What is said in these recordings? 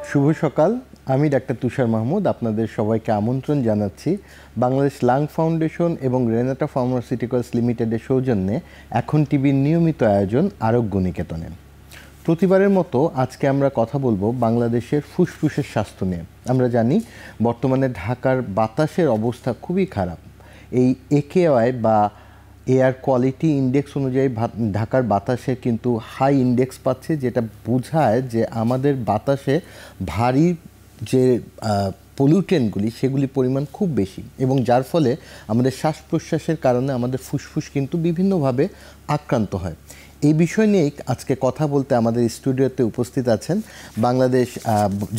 শুভ সকাল। আমি ডাক্তার তুষার মাহমুদ আপনাদের সবাইকে আমন্ত্রণ জানাচ্ছি বাংলাদেশ লাং ফাউন্ডেশন এবং রেনাটা ফার্মাসিউটিক্যালস লিমিটেডের সৌজন্যে এখন টিভির নিয়মিত আয়োজন আরোগ্য নিকেতনে। প্রতিবারের মতো আজকে আমরা কথা বলবো বাংলাদেশের ফুসফুসের স্বাস্থ্য নিয়ে। আমরা জানি বর্তমানে ঢাকার বাতাসের অবস্থা খুবই খারাপ। এই AQI বা এয়ার কোয়ালিটি ইন্ডেক্স অনুযায়ী ঢাকার বাতাসে কিন্তু হাই ইন্ডেক্স পাচ্ছে, যেটা বোঝায় যে আমাদের বাতাসে ভারী যে পলিউটেন্টগুলি সেগুলি পরিমাণ খুব বেশি, এবং যার ফলে আমাদের শ্বাস প্রশ্বাসের কারণে আমাদের ফুসফুস কিন্তু বিভিন্নভাবে আক্রান্ত হয়। এই বিষয় নিয়েই আজকে কথা বলতে আমাদের স্টুডিওতে উপস্থিত আছেন বাংলাদেশ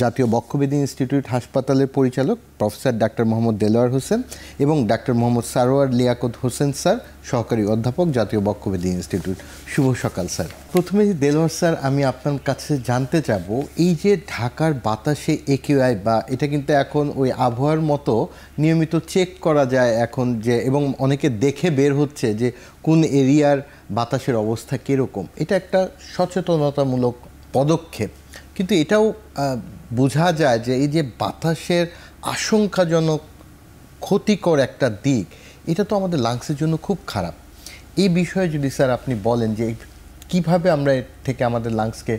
জাতীয় বক্ষব্যাধি ইনস্টিটিউট হাসপাতালের পরিচালক প্রফেসর ডাক্তার মোহাম্মদ দেলোয়ার হোসেন এবং ডাক্তার মোহাম্মদ সারোয়ার লিয়াকত হোসেন স্যার, সহকারী অধ্যাপক, জাতীয় বক্ষব্যাধি ইনস্টিটিউট। শুভ সকাল স্যার। প্রথমে দেলোয়ার স্যার, আমি আপনার কাছে জানতে চাবো, এই যে ঢাকার বাতাসে AQI বা এটা কিন্তু এখন ওই আবহাওয়ার মতো নিয়মিত চেক করা যায় এখন, যে এবং অনেকে দেখে বের হচ্ছে যে কোন এরিয়ার বাতাসের অবস্থা কীরকম। এটা একটা সচেতনতামূলক পদক্ষেপ, কিন্তু এটাও বোঝা যায় যে এই যে বাতাসের আশঙ্কাজনক ক্ষতিকর একটা দিক, এটা তো আমাদের লাংসের জন্য খুব খারাপ। এই বিষয়ে যদি স্যার আপনি বলেন যে কিভাবে আমরা এর থেকে আমাদের লাংসকে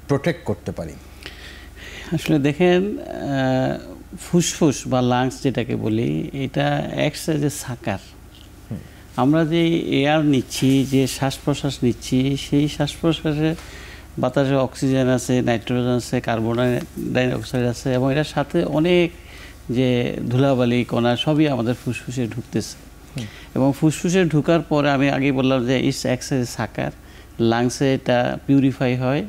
প্রোটেক্ট করতে পারি। আসলে দেখেন, ফুসফুস বা লাংস যেটাকে বলি, এটা এক্সাইজের সাকার। আমরা যে এয়ার নিচ্ছি, যে শ্বাস প্রশ্বাস নিচ্ছি, সেই শ্বাস প্রশ্বাসে বাতাসে অক্সিজেন আছে, নাইট্রোজেন আছে, কার্বন ডাইঅক্সাইড আছে, এবং এটার সাথে অনেক যে ধুলাবালি কণা সবই আমাদের ফুসফুসে ঢুকতেছে। এবং ফুসফুসে ঢুকার পরে আমি আগে বললাম যে ইটস এক্সাইজ সাকার, লাংসে এটা পিউরিফাই হয়।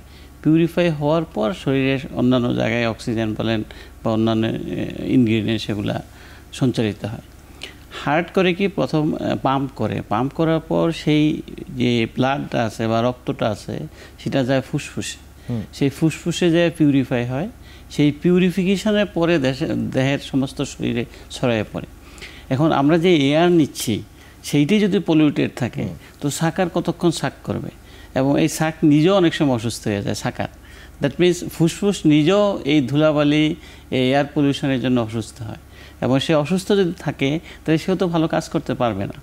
পিউরিফাই হওয়ার পর শরীরের অন্যান্য জায়গায় অক্সিজেন বলেন বা অন্যান্য ইনগ্রিডিয়েন্ট সেগুলা সঞ্চারিত হয়। হার্ট করে কি প্রথম পাম্প করার পর সেই যে ব্লাডটা আছে বা রক্তটা আছে সেটা যায় ফুসফুসে, সেই ফুসফুসে যায় পিউরিফাই হয়। সেই পিউরিফিকেশনের পরে দেহের সমস্ত শরীরে ছড়ায় পড়ে। এখন আমরা যে এয়ার নিচ্ছি সেইটি যদি পলিউটেড থাকে তো সাকার কতক্ষণ সাক করবে, এবং এই সাক নিজেও অনেক সময় অসুস্থ হয়ে যায় সাকার। দ্যাট মিনস ফুসফুস নিজেও এই ধুলাবালি, এই এয়ার পলিউশনের জন্য অসুস্থ হয়, এবং সে অসুস্থ যদি থাকে তাহলে সেও তো ভালো কাজ করতে পারবে না।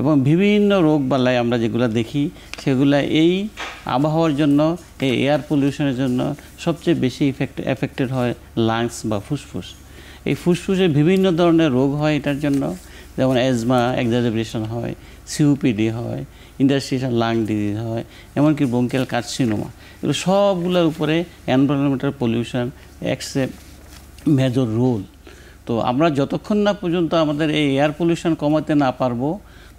এবং বিভিন্ন রোগ বালাই আমরা যেগুলো দেখি সেগুলো এই আবহাওয়ার জন্য, এই এয়ার পলিউশনের জন্য সবচেয়ে বেশি এফেক্টেড হয় লাংস বা ফুসফুস। এই ফুসফুসে বিভিন্ন ধরনের রোগ হয় এটার জন্য, যেমন অ্যাজমা এক্সাজারবেশন হয়, COPD হয়, ইন্টারস্টিশিয়াল লাং ডিজিজ হয়, এমনকি ব্রঙ্কিয়াল কার্সিনোমা। এগুলো সবগুলোর উপরে environmental pollution acts a major role. তো আমরা যতক্ষণ না পর্যন্ত আমাদের এই এয়ার পলিউশন কমাতে না পারবো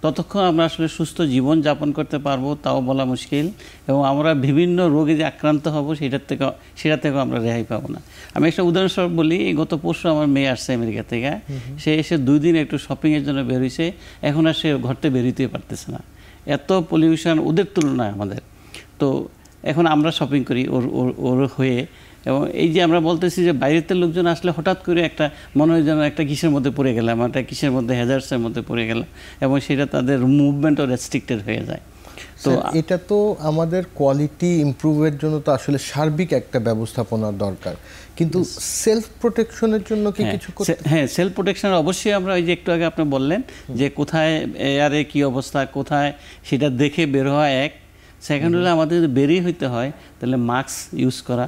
ততক্ষণ আমরা আসলে সুস্থ জীবন যাপন করতে পারবো, তাও বলা মুশকিল। এবং আমরা বিভিন্ন রোগে যে আক্রান্ত হব সেটা থেকেও আমরা রেহাই পাবো না। আমি একটা উদাহরণস্বরূপ বলি, এই গত পরশু আমার মেয়ে আসছে আমেরিকা থেকে। সে এসে 2 দিন একটু শপিংয়ের জন্য বেরোইছে, এখন আর সে ঘরতে বেরোতেই পারতেছে না, এত পলিউশন ওদের তুলনায় আমাদের। তো এখন আমরা শপিং করি ওর হয়ে, এবং এই যে আমরা বলতেছি যে বাইরের লোকজন আসলে হঠাৎ করে একটা মনে হয় যেন একটা কিসের মধ্যে পড়ে গেলাম, একটা কিসের মধ্যে হ্যাজার্ডসের মধ্যে পড়ে গেলাম, এবং সেটা তাদের মুভমেন্টও রেস্ট্রিক্টেড হয়ে যায়। তো এটা তো আমাদের কোয়ালিটি ইমপ্রুভের জন্য তো আসলে সার্বিক একটা ব্যবস্থাপনা দরকার, কিন্তু সেলফ প্রোটেকশনের জন্য কি কিছু করতে? হ্যাঁ, সেলফ প্রোটেকশন অবশ্যই। আমরা ওই যে একটু আগে আপনি বললেন যে কোথায় এয়ারে কী অবস্থা, কোথায় সেটা দেখে বের হওয়া এক। সেকেন্ড হলে আমাদের যদি বেরিয়ে হইতে হয় তাহলে মাস্ক ইউজ করা,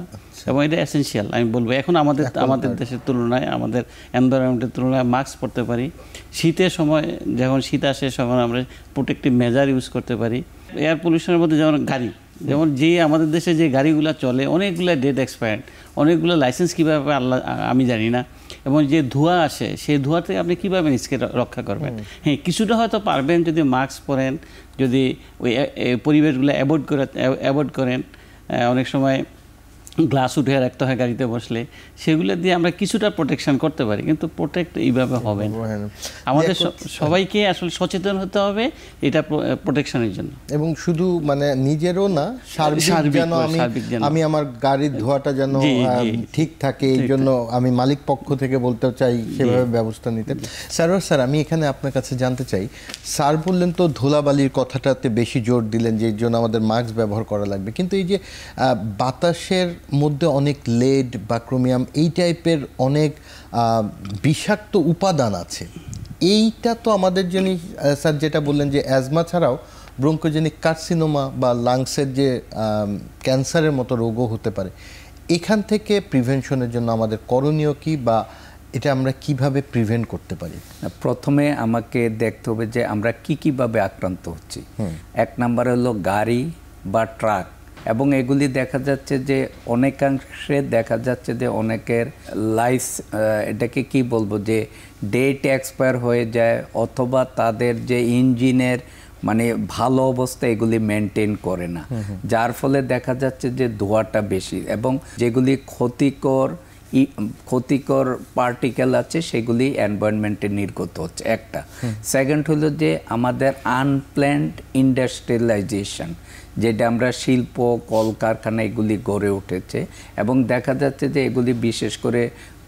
এবং এটা এসেনশিয়াল আমি বলবো। এখন আমাদের দেশের তুলনায়, আমাদের এনভায়রনমেন্টের তুলনায় মাস্ক পরতে পারি। শীতের সময় যখন শীত আসে তখন আমরা প্রোটেক্টিভ মেজার ইউজ করতে পারি। এয়ার পলিউশনের মধ্যে যেমন গাড়ি, যেমন যে আমাদের দেশে যে গাড়িগুলো চলে অনেকগুলো ডেট এক্সপায়ার্ড, অনেকগুলো লাইসেন্স কীভাবে আমি জানি না। এবং যে ধোঁয়া আসে সেই ধোঁয়া থেকে আপনি কীভাবে নিজকে রক্ষা করবেন? হ্যাঁ, কিছুটা হয়তো পারবেন যদি মাস্ক পরেন, যদি ওই পরিবেশগুলো অ্যাভয়েড করেন। অনেক সময় গ্লাস উঠে রাখতে হয় গাড়িতে বসলে, সেগুলো দিয়ে আমরা কিছুটা প্রোটেকশন করতে পারি, কিন্তু প্রোটেক্ট এইভাবে হবে না। আমাদের সবাইকে আসলে সচেতন হতে হবে এটা প্রোটেকশনের জন্য, এবং শুধু মানে নিজেরও না, সার্বিক যেন আমি আমার গাড়ির ধোঁয়াটা যেন ঠিক থাকে, এই জন্য আমি মালিক পক্ষ থেকে বলতে চাই সেভাবে ব্যবস্থা নিতে। স্যার, আমি এখানে আপনার কাছে জানতে চাই, স্যার বললেন তো ধুলাবালির কথাটাতে বেশি জোর দিলেন যে এর জন্য আমাদের মাস্ক ব্যবহার করা লাগবে, কিন্তু এই যে বাতাসের মধ্যে অনেক লেড বা ক্রোমিয়াম এই টাইপের অনেক বিষাক্ত উপাদান আছে। এইটা তো আমাদের জন্য স্যার যেটা বললেন যে অ্যাজমা ছাড়াও ব্রঙ্কোজেনিক কার্সিনোমা বা লাংসের যে ক্যান্সারের মতো রোগও হতে পারে। এখান থেকে প্রিভেনশনের জন্য আমাদের করণীয় কি, বা এটা আমরা কিভাবে প্রিভেন্ট করতে পারি? প্রথমে আমাকে দেখতে হবে যে আমরা কীভাবে আক্রান্ত হচ্ছি। এক নম্বর হলো গাড়ি বা ট্রাক, এবং এগুলি দেখা যাচ্ছে যে অনেকাংশে দেখা যাচ্ছে যে অনেকের লাইফ এটাকে কি বলবো যে ডেট এক্সপায়ার হয়ে যায়, অথবা তাদের যে ইঞ্জিনের মানে ভালো অবস্থা এগুলি মেনটেন করে না, যার ফলে দেখা যাচ্ছে যে ধোঁয়াটা বেশি, এবং যেগুলি ক্ষতিকর পার্টিকেল আছে সেগুলি এনভায়রনমেন্টে নির্গত হচ্ছে একটা। সেকেন্ড হলো যে আমাদের আনপ্ল্যান্ড ইন্ডাস্ট্রিয়ালাইজেশন, যেটা আমরা শিল্প কলকারখানা এগুলি গড়ে উঠেছে, এবং দেখা যাচ্ছে যে এগুলি বিশেষ করে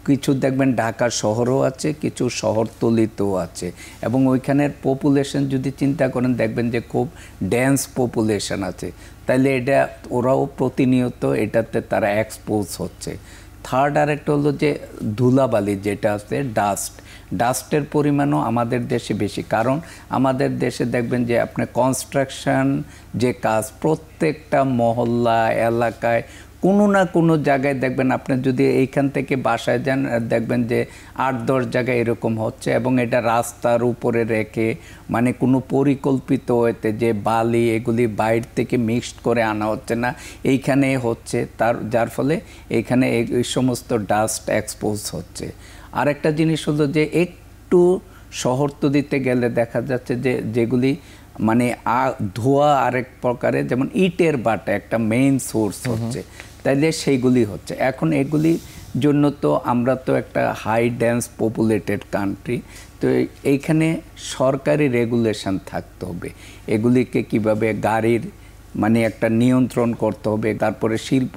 কিছু দেখবেন ঢাকা শহরও আছে, কিছু শহরতলিতেও আছে, এবং ওইখানের পপুলেশন যদি চিন্তা করেন দেখবেন যে খুব ডেন্স পপুলেশন আছে, তাইলে এটা ওরাও প্রতিনিয়ত এটাতে তারা এক্সপোজ হচ্ছে। থার্ড আরেকটা হলো যে ধুলাবালি যেটা আছে ডাস্টের পরিমাণও আমাদের দেশে বেশি, কারণ আমাদের দেশে দেখবেন যে আপনি কনস্ট্রাকশন যে কাজ প্রত্যেকটা মহল্লা এলাকায় কোনো না কোনো জায়গায় দেখবেন, আপনি যদি এইখান থেকে বাসায় যান দেখবেন যে 8-10 জায়গায় এরকম হচ্ছে, এবং এটা রাস্তার উপরে রেখে মানে কোনো পরিকল্পিত হতে যে বালি এগুলি বাইরে থেকে মিক্সড করে আনা হচ্ছে না, এইখানে হচ্ছে, যার ফলে এইখানে এই সমস্ত ডাস্ট এক্সপোজ হচ্ছে। আরেকটা জিনিস হলো যে একটু শহরতলিতে গেলে দেখা যাচ্ছে যে যেগুলি মানে ধোঁয়া আরেক প্রকারে, যেমন ইটের বাটা একটা মেইন সোর্স হচ্ছে, তাইলে সেইগুলি হচ্ছে। এখন এগুলির জন্য তো আমরা তো একটা হাই ডেন্স পপুলেটেড কান্ট্রি, তো এইখানে সরকারি রেগুলেশন থাকতে হবে, এগুলিকে কিভাবে গাড়ির মানে একটা নিয়ন্ত্রণ করতে হবে। তারপরে শিল্প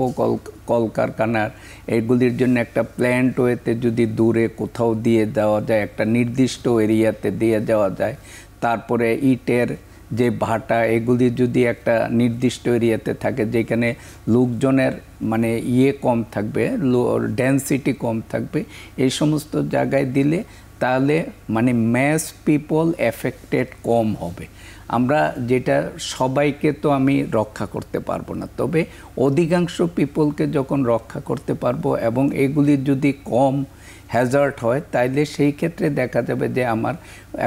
কলকারখানার এগুলির জন্য একটা প্ল্যান্ট ওয়েতে যদি দূরে কোথাও দিয়ে দেওয়া যায়, একটা নির্দিষ্ট এরিয়াতে দিয়ে দেওয়া যায়। তারপরে ইটের যে ভাটা এগুলি যদি একটা নির্দিষ্ট এরিয়াতে থাকে, যেখানে লোকজনের মানে কম থাকবে, ডেন্সিটি কম থাকবে, এই সমস্ত জায়গায় দিলে তাহলে মানে ম্যাস পিপল এফেক্টেড কম হবে। আমরা যেটা সবাইকে তো আমি রক্ষা করতে পারবো না, তবে অধিকাংশ পিপলকে যখন রক্ষা করতে পারবো এবং এগুলি যদি কম হ্যাজার্ড হয়, তাইলে সেই ক্ষেত্রে দেখা যাবে যে আমার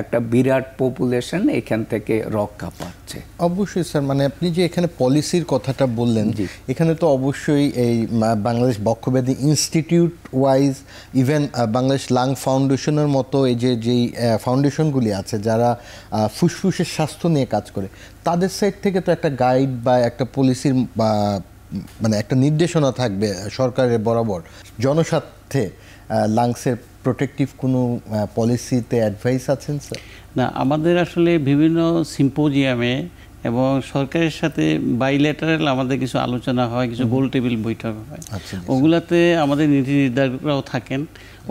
একটা বিরাট পপুলেশন এখান থেকে রক্ষা পাচ্ছে। অবশ্যই স্যার, মানে আপনি যে এখানে পলিসির কথাটা বললেন, এখানে তো অবশ্যই এই বাংলাদেশ বক্ষব্যাধি institute wise, even Bangladesh lung ফাউন্ডেশনের মতো এই যেই ফাউন্ডেশনগুলি আছে যারা ফুসফুসের স্বাস্থ্য নিয়ে কাজ করে, তাদের সাইড থেকে তো একটা গাইড বা একটা পলিসির মানে একটা নির্দেশনা থাকবে সরকারের বরাবর জনস্বার্থে লাংসের প্রোটেক্টিভ কোনো পলিসিতে অ্যাডভাইস আছেন স্যার? না, আমাদের আসলে বিভিন্ন সিম্পোজিয়ামে এবং সরকারের সাথে বাইলেটারাল আমাদের কিছু আলোচনা হয়, কিছু গোল টেবিল বৈঠক হয়, ওগুলাতে আমাদের নীতি নির্ধারকরাও থাকেন।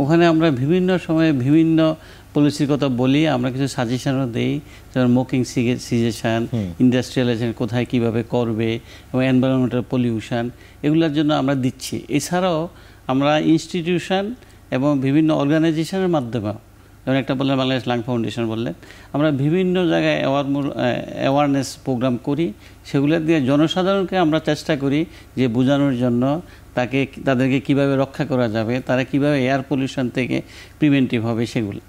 ওখানে আমরা বিভিন্ন সময়ে বিভিন্ন পলিসির কথা বলি, আমরা কিছু সাজেশনও দিই, যেমন স্মোকিং সিজেশন, ইন্ডাস্ট্রিয়ালাইজেশন কোথায় কীভাবে করবে, এবং এনভায়রনমেন্টাল পলিউশন, এগুলোর জন্য আমরা দিচ্ছি। এছাড়াও আমরা ইনস্টিটিউশন এবং বিভিন্ন অর্গানাইজেশনের মাধ্যমেও, যেমন একটা বললেন বাংলাদেশ লাং ফাউন্ডেশন বললেন, আমরা বিভিন্ন জায়গায় অ্যাওয়ারনেস প্রোগ্রাম করি, সেগুলো দিয়ে জনসাধারণকে আমরা চেষ্টা করি যে বোঝানোর জন্য তাদেরকে কিভাবে রক্ষা করা যাবে, তারা কিভাবে এয়ার পলিউশন থেকে প্রিভেন্টিভ হবে সেগুলো।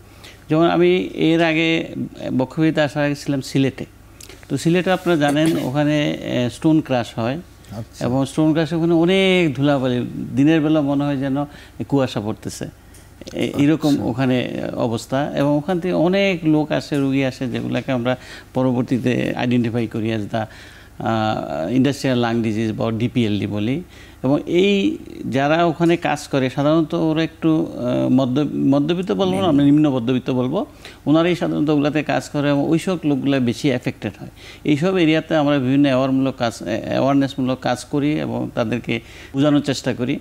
যেমন আমি এর আগে বক্ষব্যাধিতে আসার আগে ছিলাম সিলেটে, তো সিলেটে আপনারা জানেন ওখানে স্টোন ক্রাশ হয়, এবং স্টোন ক্রাশ ওখানে অনেক ধুলাবালি, দিনের বেলা মনে হয় যেন কুয়াশা পড়তেছে, এরকম ওখানে অবস্থা। এবং ওখান থেকে অনেক লোক আসে, রুগী আসে, যেগুলোকে আমরা পরবর্তীতে আইডেন্টিফাই করি as the industrial lung disease বা ডিপিএলডি বলি। এবং এই যারা ওখানে কাজ করে সাধারণত ওরা একটু মধ্যবিত্ত বলবো না, আমরা নিম্ন মধ্যবিত্ত বলবো, ওনারাই সাধারণত ওগুলাতে কাজ করে এবং ওইসব লোকগুলো বেশি এফেক্টেড হয়। এইসব এরিয়াতে আমরা বিভিন্ন অ্যাওয়ারনেসমূলক কাজ করি এবং তাদেরকে বোঝানোর চেষ্টা করি।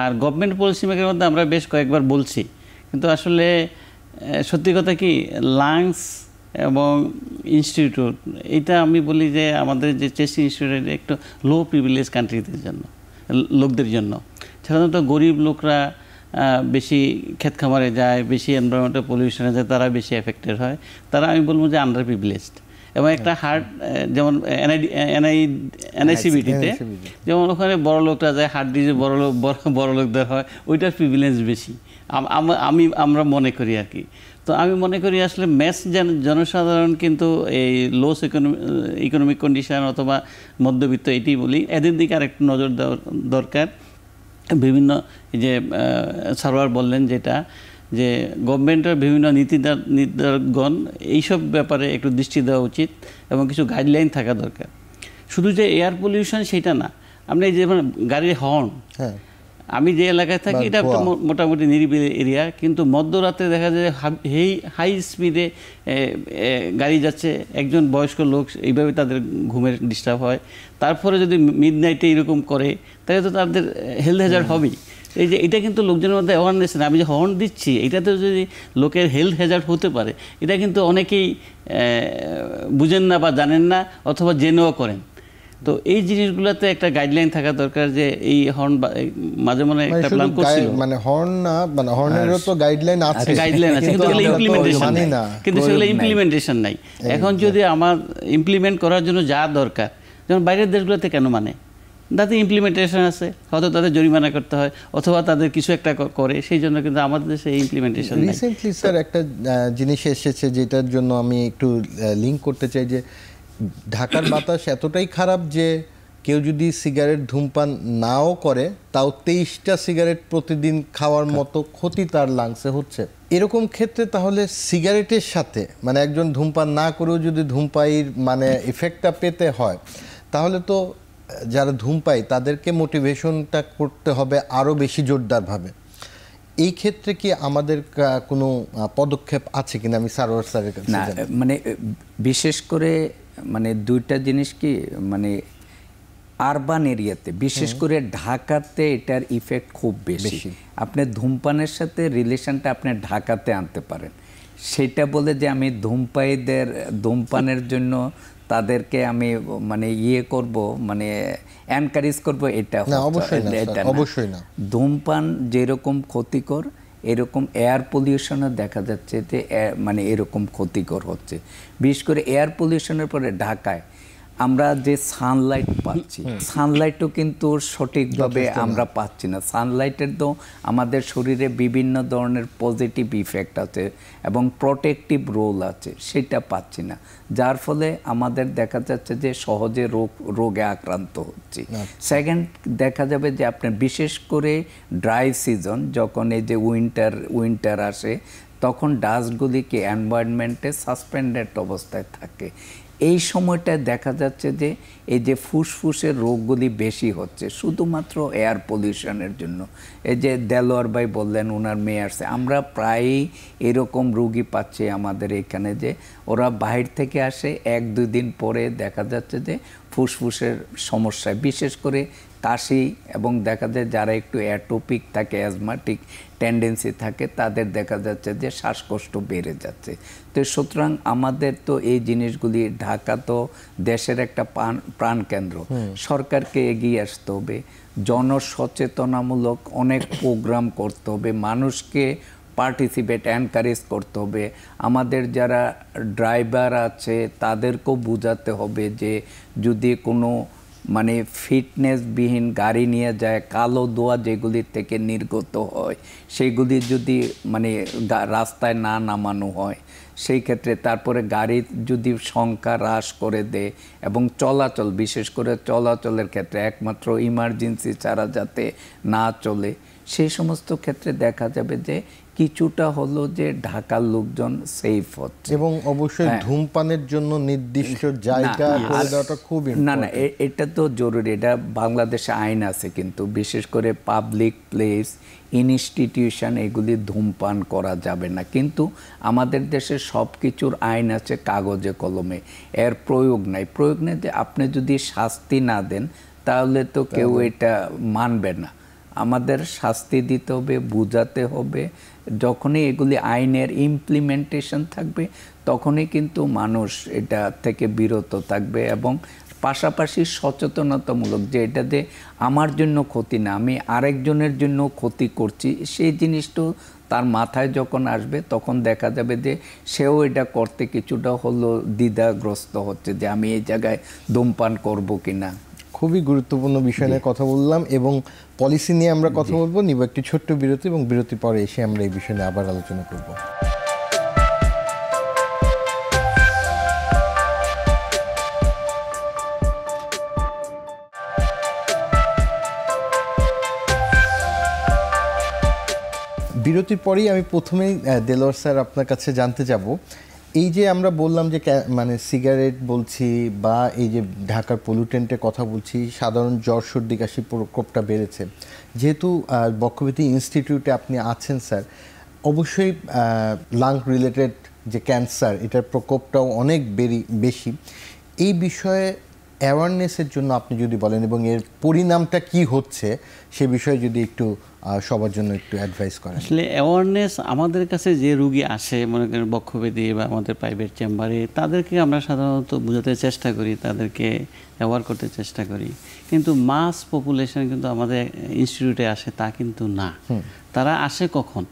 আর গভর্নমেন্ট পলিসি মেকারের মধ্যে আমরা বেশ কয়েকবার বলছি, কিন্তু আসলে সত্যি কথা কি, লাংস এবং ইনস্টিটিউট, এটা আমি বলি যে আমাদের যে চেস্ট ইনস্টিটিউট একটু লো প্রিভিলেজ কান্ট্রিদের জন্য, লোকদের জন্য। সাধারণত গরিব লোকরা বেশি ক্ষেত খামারে যায়, বেশি এনভায়রনমেন্টাল পলিউশনে যায়, তারা বেশি এফেক্টেড হয়। তারা আমি বলবো যে আন্ডার প্রিভিলেজড। এবং একটা হার্ট যেমন এনআইসিবিটিতে যেমন ওখানে বড় লোকরা যায়, হার্ট ডিজিজ বড় লোকদের হয়, ওইটার প্রিভিলেন্স বেশি আমরা মনে করি আর কি। তো আমি মনে করি আসলে ম্যাস জনসাধারণ কিন্তু এই লোস ইকোনমিক কন্ডিশন অথবা মধ্যবিত্ত এটি বলি, এদের দিকে আর একটু নজর দেওয়া দরকার। বিভিন্ন যে সার্ভার বললেন যেটা, যে গভর্নমেন্টের বিভিন্ন নীতিনির্ধারকগণ এইসব ব্যাপারে একটু দৃষ্টি দেওয়া উচিত এবং কিছু গাইডলাইন থাকা দরকার। শুধু যে এয়ার পলিউশন সেটা না, আমরা এই যে গাড়ির হর্ন, আমি যে এলাকায় থাকি এটা মোটামুটি নিরিবিলি এরিয়া, কিন্তু মধ্যরাতে দেখা যায় হাই স্পিডে গাড়ি যাচ্ছে, একজন বয়স্ক লোক, এইভাবে তাদের ঘুমের ডিস্টার্ব হয়। তারপরে যদি মিডনাইটে এরকম করে তাহলে তো তাদের হেলথ হ্যাজার্ড হবেই। এই যে এটা কিন্তু লোকজনের মধ্যে অ্যাওয়ারনেস না, আমি যে হর্ন দিচ্ছি এটাতে যদি লোকের হেলথ হ্যাজার্ড হতে পারে, এটা কিন্তু অনেকেই বুঝেন না বা জানেন না, অথবা জেনেও করেন। তো এই জিনিসগুলোতে একটা গাইডলাইন থাকা দরকার, যে এই হর্ন মাঝে মনে একটা প্ল্যান করছিল, মানে হর্ন না, মানে হর্নেরও তো গাইডলাইন আছে, কিন্তু সেগুলো ইমপ্লিমেন্টেশন নাই, কিন্তু সেগুলো ইমপ্লিমেন্টেশন নাই। এখন যদি আমার ইমপ্লিমেন্ট করার জন্য যা দরকার, যেমন বাইরের দেশগুলোতে কেন মানে, তাতে ইমপ্লিমেন্টেশন আছে, হয়তো তাদের জরিমানা করতে হয় অথবা তাদের কিছু একটা করে, সেই জন্য কিন্তু আমাদের দেশে ইমপ্লিমেন্টেশন নাই। রিসেন্টলি স্যার একটা জিনিস এসেছে যেটার জন্য আমি একটু লিঙ্ক করতে চাই, যে ঢাকার বাতাস এতটাই খারাপ যে কেউ যদি সিগারেট ধূমপান নাও করে তাও 23টা সিগারেট প্রতিদিন খাওয়ার মতো ক্ষতি তার লাংসে হচ্ছে। এরকম ক্ষেত্রে তাহলে সিগারেটের সাথে মানে একজন ধূমপান না করেও যদি ধূমপায়ীর মানে ইফেক্টটা পেতে হয়, তাহলে তো যারা ধূমপায়ী তাদেরকে মোটিভেশনটা করতে হবে আরও বেশি জোরদারভাবে। এই ক্ষেত্রে কি আমাদের কোনো পদক্ষেপ আছে কিনা? আমি সারোয়ার স্যারের কাছে না, মানে বিশেষ করে মানে দুইটা জিনিস কি, মানে আরবান এরিয়াতে বিশেষ করে ঢাকাতে এটার ইফেক্ট খুব বেশি। আপনি ধূমপানের সাথে রিলেশনটা আপনি ঢাকাতে আনতে পারেন, সেটা বলে যে আমি ধূমপায়ীদের ধূমপানের জন্য তাদেরকে আমি মানে করব, মানে এনকারেজ করব, এটা অবশ্যই না। ধূমপান যেরকম ক্ষতিকর, এরকম এয়ার পলিউশনও দেখা যাচ্ছে যে মানে এরকম ক্ষতিকর হচ্ছে। বিশেষ করে এয়ার পলিউশনের পরে ঢাকায় আমরা যে সানলাইট পাচ্ছি, সানলাইটও কিন্তু সঠিকভাবে আমরা পাচ্ছি না। সানলাইটের তো আমাদের শরীরে বিভিন্ন ধরনের পজিটিভ ইফেক্ট আছে এবং প্রোটেক্টিভ রোল আছে, সেটা পাচ্ছি না, যার ফলে আমাদের দেখা যাচ্ছে যে সহজে রোগে আক্রান্ত হচ্ছি। সেকেন্ড, দেখা যাবে যে আপনার বিশেষ করে ড্রাই সিজন, যখন এই যে উইন্টার আসে, তখন ডাস্টগুলিকে এনভায়রনমেন্টে সাসপেন্ডেড অবস্থায় থাকে। এই সময়টায় দেখা যাচ্ছে যে এই যে ফুসফুসের রোগগুলি বেশি হচ্ছে শুধুমাত্র এয়ার পলিউশনের জন্য। এই যে দেলোয়ার ভাই বললেন ওনার মেয়ে আসছে, আমরা প্রায়ই এরকম রোগী পাচ্ছি আমাদের এখানে, যে ওরা বাহির থেকে আসে, 1-2 দিন পরে দেখা যাচ্ছে যে ফুসফুসের সমস্যায়, বিশেষ করে কাশি, এবং দেখা যায় যারা একটু অ্যাটোপিক থাকে, অ্যাজমাটিক টেন্ডেন্সি থাকে, তাদের দেখা যাচ্ছে যে শ্বাসকষ্ট বেড়ে যাচ্ছে। তো সুতরাং আমাদের তো এই জিনিসগুলি, ঢাকা তো দেশের একটা প্রাণকেন্দ্র, সরকারকে এগিয়ে আসতে হবে, জনসচেতনামূলক অনেক প্রোগ্রাম করতে হবে, মানুষকে পার্টিসিপেট এনকারেজ করতে হবে। আমাদের যারা ড্রাইভার আছে তাদেরকেও বোঝাতে হবে যে যদি কোনো মানে ফিটনেসবিহীন গাড়ি নিয়ে যায়, কালো ধোঁয়া যেগুলির থেকে নির্গত হয় সেইগুলি যদি মানে রাস্তায় না নামানো হয়, সেই ক্ষেত্রে তারপরে গাড়ির যদি সংখ্যা হ্রাস করে দেয় এবং চলাচল, বিশেষ করে চলাচলের ক্ষেত্রে একমাত্র ইমার্জেন্সি ছাড়া যাতে না চলে, সেই সমস্ত ক্ষেত্রে দেখা যাবে যে কিছুটা হলো যে ঢাকার লোকজন সেফ হচ্ছে। এবং অবশ্যই ধূমপানের জন্য নির্দিষ্ট জায়গা করে দেওয়াটা খুব ইম্পর্টেন্ট। না, এটা তো জরুরি, এটা বাংলাদেশে আইন আছে, কিন্তু বিশেষ করে পাবলিক প্লেস, ইনস্টিটিউশন, এগুলি ধূমপান করা যাবে না। কিন্তু আমাদের দেশে সব কিছুর আইন আছে কাগজে কলমে, এর প্রয়োগ নাই। প্রয়োগ নেই যে আপনি যদি শাস্তি না দেন তাহলে তো কেউ এটা মানবে না। আমাদের শাস্তি দিতে হবে, বুঝাতে হবে। যখনই এগুলি আইনের ইমপ্লিমেন্টেশন থাকবে তখনই কিন্তু মানুষ এটা থেকে বিরত থাকবে এবং পাশাপাশি সচেতনতামূলক, যে এটাতে আমার জন্য ক্ষতি না, আমি আরেকজনের জন্য ক্ষতি করছি, সেই জিনিসটা তার মাথায় যখন আসবে তখন দেখা যাবে যে সেও এটা করতে কিছুটা হলো দ্বিধাগ্রস্ত হচ্ছে যে আমি এই জায়গায় ধূমপান করব কিনা। খুবই গুরুত্বপূর্ণ বিষয় নিয়ে কথা বললাম এবং পলিসি নিয়ে আমরা কথা বলবো। নিব একটি ছোট্ট বিরতি এবং বিরতি পরে এসে আমরা এই বিষয় নিয়ে আবার আলোচনা করব। বিরতির পরেই আমি প্রথমেই দেলোয়ার স্যার আপনার কাছে জানতে যাব, এই যে আমরা বললাম যে মানে সিগারেট বলছি বা এই যে ঢাকার পলিউটেন্টের কথা বলছি, সাধারণ জ্বর সর্দি কাশি প্রকোপটা বেড়েছে, যেহেতু বক্ষব্যাধি ইনস্টিটিউটে আপনি আছেন স্যার, অবশ্যই লাং রিলেটেড যে ক্যান্সার এটার প্রকোপটাও অনেক বেশি। এই বিষয়ে অ্যাওয়ারনেসের জন্য আপনি যদি বলেন এবং এর পরিণামটা কি হচ্ছে সে বিষয়ে যদি একটু সবার জন্য একটু অ্যাডভাইস করেন। আসলে অ্যাওয়ারনেস, আমাদের কাছে যে রুগী আসে মনে করেন বক্ষব্যাধি বা আমাদের প্রাইভেট চেম্বারে, তাদেরকে আমরা সাধারণত বোঝাতে চেষ্টা করি, তাদেরকে অ্যাওয়ার করতে চেষ্টা করি, কিন্তু মাস পপুলেশন কিন্তু আমাদের ইনস্টিটিউটে আসে তা কিন্তু না। তারা আসে কখন?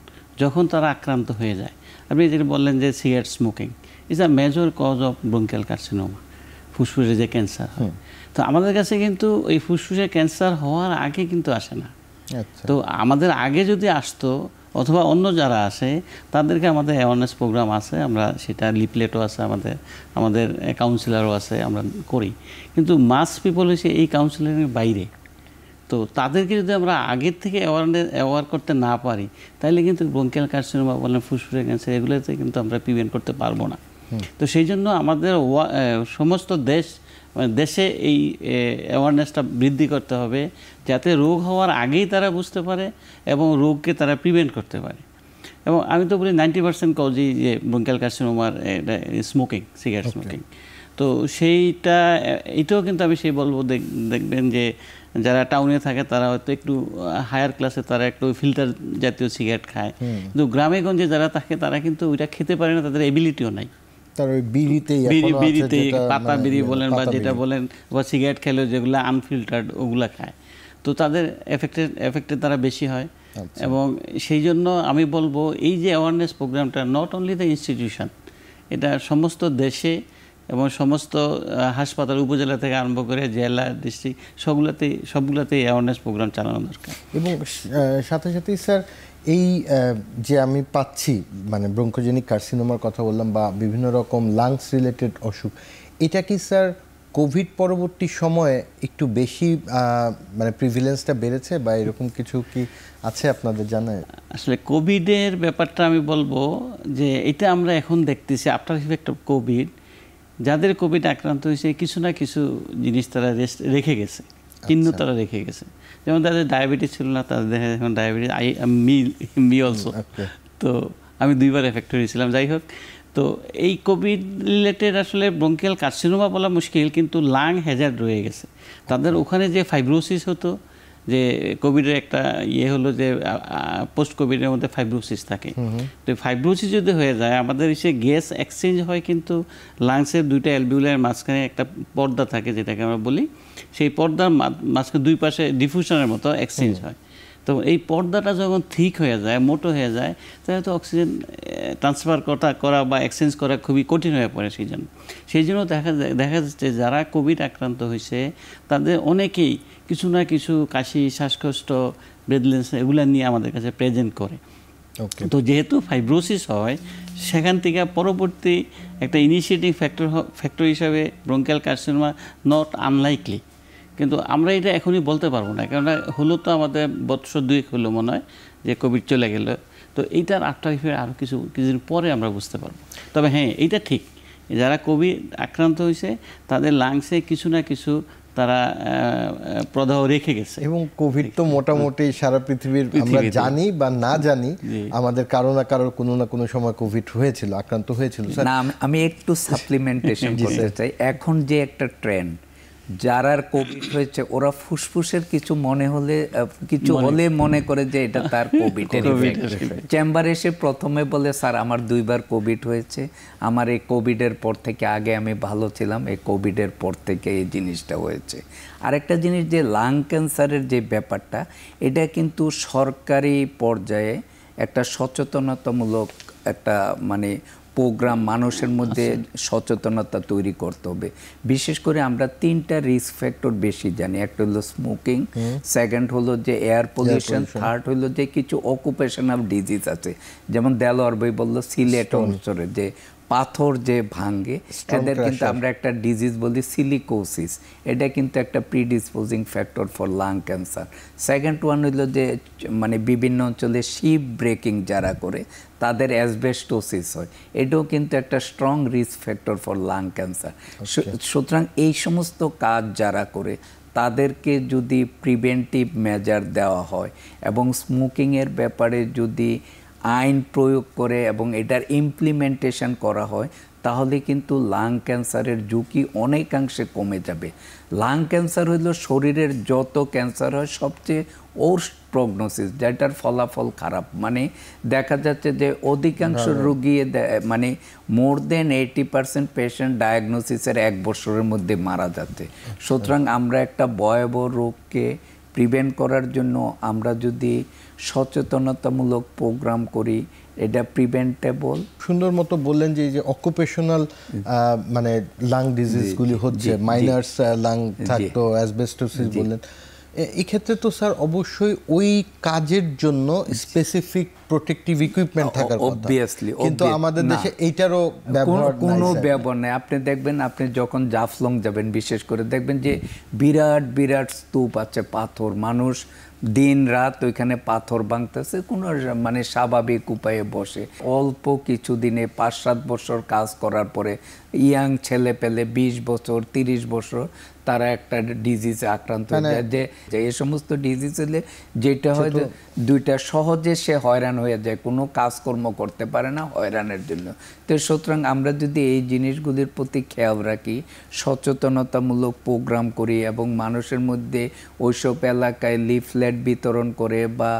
যখন তারা আক্রান্ত হয়ে যায়। আপনি যেটা বললেন যে cigarette smoking is a major cause of bronchial carcinoma, ফুসফুসে যে ক্যান্সার হয়। তো আমাদের কাছে কিন্তু এই ফুসফুসে ক্যান্সার হওয়ার আগে কিন্তু আসে না। তো আমাদের আগে যদি আসতো অথবা অন্য যারা আসে তাদেরকে আমাদের অ্যাওয়ারনেস প্রোগ্রাম আছে, আমরা সেটা লিফলেটও আছে, আমাদের কাউন্সিলারও আছে, আমরা করি। কিন্তু পিপল হচ্ছে এই কাউন্সিলারের বাইরে। তো তাদেরকে যদি আমরা আগের থেকে অ্যাওয়ার করতে না পারি তাহলে কিন্তু ব্রঙ্কিয়াল কার্সিনোমা বলেন, ফুসফুসের ক্যান্সার, এগুলোতে কিন্তু আমরা প্রিভেন্ট করতে পারবো না। তো সেই জন্য আমাদের সমস্ত দেশে এই অ্যাওয়ারনেসটা বৃদ্ধি করতে হবে, যাতে রোগ হওয়ার আগেই তারা বুঝতে পারে এবং রোগকে তারা প্রিভেন্ট করতে পারে। এবং আমি তো বলি 90% কজই যে ব্রঙ্কিয়াল কার্সিনোমার স্মোকিং, সিগারেট স্মোকিং। তো এটাও কিন্তু আমি বলবো, দেখবেন যে যারা টাউনে থাকে তারা হয়তো একটু হায়ার ক্লাসে তারা একটু ফিল্টার জাতীয় সিগারেট খায়, কিন্তু গ্রামে গঞ্জে যারা থাকে তারা কিন্তু ওইটা খেতে পারে না, তাদের এবিলিটিও নাই। বিড়িতে পাতা বিড়ি বলেন বা যেটা বলেন, বা সিগারেট খেলেও যেগুলো আনফিল্টার্ড ওগুলা খায়, তো তাদের এফেক্টে তারা বেশি হয়। এবং সেই জন্য আমি বলবো এই যে অ্যাওয়ারনেস প্রোগ্রামটা নট অনলি দ্য ইনস্টিটিউশন, এটা সমস্ত দেশে এবং সমস্ত হাসপাতাল, উপজেলা থেকে আরম্ভ করে জেলা, ডিস্ট্রিক্ট, সবগুলোতেই অ্যাওয়ারনেস প্রোগ্রাম চালানো দরকার। এবং সাথে সাথেই স্যার এই যে আমি পাচ্ছি মানে ব্রঙ্কোজেনিক কার্সিনোমার কথা বললাম বা বিভিন্ন রকম লাংস রিলেটেড অসুখ, এটা কি স্যার কোভিড পরবর্তী সময়ে একটু বেশি মানে প্রিভিলেন্সটা বেড়েছে বা এরকম কিছু কি আছে আপনাদের জানায়? আসলে কোভিডের ব্যাপারটা আমি বলবো যে এটা আমরা এখন দেখতেছি আফটার ইফেক্ট অফ কোভিড, যাদের কোভিড আক্রান্ত হয়েছে কিছু না কিছু জিনিস তারা রেখে গেছে, চিহ্ন তারা রেখে গেছে। যেমন তাদের ডায়াবেটিস ছিল না, তাদের দেখা এখন ডায়াবেটিস, মি অলসো। তো আমি 2বার এফেক্ট হয়েছিলাম। যাই হোক, তো এই কোভিড রিলেটেড আসলে ব্রঙ্কিয়াল কার্সিনোমা বলা মুশকিল, কিন্তু লাং হ্যাজার্ড রয়ে গেছে তাদের। ওখানে যে ফাইব্রোসিস হতো, যে কোভিডের একটা হলো যে পোস্ট কোভিডের মধ্যে ফাইব্রোসিস থাকে, তো ফাইব্রোসিস যদি হয়ে যায় আমাদের গ্যাস এক্সচেঞ্জ হয়, কিন্তু লাংসের 2টা অ্যালভিউলার মাঝখানে একটা পর্দা থাকে যেটাকে আমরা বলি, সেই পর্দার মাঝখানে 2 পাশে ডিফিউশনের মতো এক্সচেঞ্জ হয়। তো এই পর্দাটা যখন ঠিক হয়ে যায়, মোটো হয়ে যায়, তাহলে তো অক্সিজেন ট্রান্সফার করা বা এক্সচেঞ্জ করা খুবই কঠিন হয়ে পড়ে। সেই জন্য দেখা যাচ্ছে যারা কোভিড আক্রান্ত হয়েছে তাদের অনেকেই কিছু না কিছু কাশি, শ্বাসকষ্ট, ব্রেথলেস এগুলো নিয়ে আমাদের কাছে প্রেজেন্ট করে। তো যেহেতু ফাইব্রোসিস হয়, সেখান থেকে পরবর্তী একটা ইনিশিয়েটিং ফ্যাক্টর হিসাবে ব্রঙ্কিয়াল কার্সিনোমা নট আনলাইকলি, কিন্তু আমরা এটা এখনই বলতে পারবো না, কেননা হলো তো আমাদের বছর 2 হলো মনে হয় যে কোভিড চলে গেল। তো এইটার আফটার ইফেক্ট আরও কিছুদিন পরে আমরা বুঝতে পারবো। তবে হ্যাঁ, এইটা ঠিক, যারা কোভিড আক্রান্ত হয়েছে তাদের লাংসে কিছু না কিছু তারা প্রদাহ রেখে গেছে। এবং কোভিড তো মোটামুটি সারা পৃথিবীর, আমরা জানি বা না জানি, আমাদের কারো না কারোর কোনো না কোনো সময় কোভিড হয়েছিল, আক্রান্ত হয়েছিল। না, আমি একটু সাপ্লিমেন্টেশন করতে চাই। এখন যে একটা ট্রেন্ড যারা কোভিড হয়েছে ওরা ফুসফুসের কিছু হলে মনে করে যে এটা তার কোভিডের ইফেক্ট। চেম্বারে এসে প্রথমে বলে স্যার আমার 2বার কোভিড হয়েছে, আমার এই কোভিডের পর থেকে, আগে আমি ভালো ছিলাম, এই কোভিডের পর থেকে এই জিনিসটা হয়েছে। আরেকটা জিনিস যে লাং ক্যান্সারের যে ব্যাপারটা, এটা কিন্তু সরকারি পর্যায়ে একটা সচেতনতামূলক একটা মানে প্রোগ্রাম মানুষের মধ্যে সচেতনতা তৈরি করতে হবে। বিশেষ করে আমরা 3টা রিস্ক ফ্যাক্টর বেশি জানি। একটা হলো স্মোকিং, সেকেন্ড হলো যে এয়ার পলিউশন, থার্ড হলো যে কিছু অকুপেশনাল ডিজিজ আছে, যেমন দেলোয়ার ভাই বললো সিলেট অঞ্চলে যে পাথর যে ভাঙে, এদের কিন্তু আমরা একটা ডিজিজ বলি সিলিকোসিস, এটা কিন্তু একটা predisposing factor for lung cancer. Second one হইল যে মানে বিভিন্ন অঞ্চলে শিপ ব্রেকিং যারা করে তাদের অ্যাসবেস্টোসিস হয়, এটাও কিন্তু একটা strong risk factor for lung cancer. সুতরাং এই সমস্ত কাজ যারা করে তাদেরকে যদি প্রিভেন্টিভ মেজার দেওয়া হয় এবং স্মোকিংয়ের ব্যাপারে যদি আইন প্রয়োগ করে এবং এটার ইমপ্লিমেন্টেশন করা হয়, তাহলে কিন্তু লাং ক্যান্সারের ঝুঁকি অনেকাংশে কমে যাবে। লাং ক্যান্সার হইল শরীরের যত ক্যান্সার হয় সবচেয়ে ওর্স্ট প্রগনোসিস, যেটার ফলাফল খারাপ। মানে দেখা যাচ্ছে যে অধিকাংশ রোগী মানে মোর দেন 80% পেশেন্ট ডায়াগনোসিসের 1 বছরের মধ্যে মারা যাচ্ছে। সুতরাং আমরা একটা ভয়াবহ রোগকে প্রিভেন্ট করার জন্য আমরা যদি সচেতনতামূলক প্রোগ্রাম করি, এটা প্রিভেন্টেবল। সুন্দর মতো বললেন যে এই যে অকুপেশনাল মানে লাং ডিজিজগুলি হচ্ছে, মাইনার্স লাং থাকতো, অ্যাসবেস্টোসিস বললেন, এই ক্ষেত্রে তো স্যার অবশ্যই ওই কাজের জন্য স্পেসিফিক প্রোটেক্টিভ ইকুইপমেন্ট থাকার কথা, অবভিয়াসলি, কিন্তু আমাদের দেশে এইটারও কোনো ব্যবহার নেই। আপনি দেখবেন, আপনি যখন জাফলং যাবেন বিশেষ করে দেখবেন যে বিরাট বিরাট স্তূপ আছে পাথর, মানুষ দিন রাত ওইখানে পাথর ভাঙতেছে, কোনো মানে স্বাভাবিক উপায়ে বসে। অল্প কিছু দিনে 5-7 বছর কাজ করার পরে ইয়াং ছেলে পেলে 20 বছর 30 বছর তারা একটা ডিজিজে আক্রান্ত হয়ে যায়। যে এই সমস্ত ডিজিজ হলে যেটা হয় যে দুইটা সহজে সে হয়রান হয়ে যায়, কোনো কাজকর্ম করতে পারে না হয়রানের জন্য। তো সুতরাং আমরা যদি এই জিনিসগুলির প্রতি খেয়াল রাখি, সচেতনতামূলক প্রোগ্রাম করি এবং মানুষের মধ্যে ওইসব এলাকায় লিফলেট বিতরণ করে বা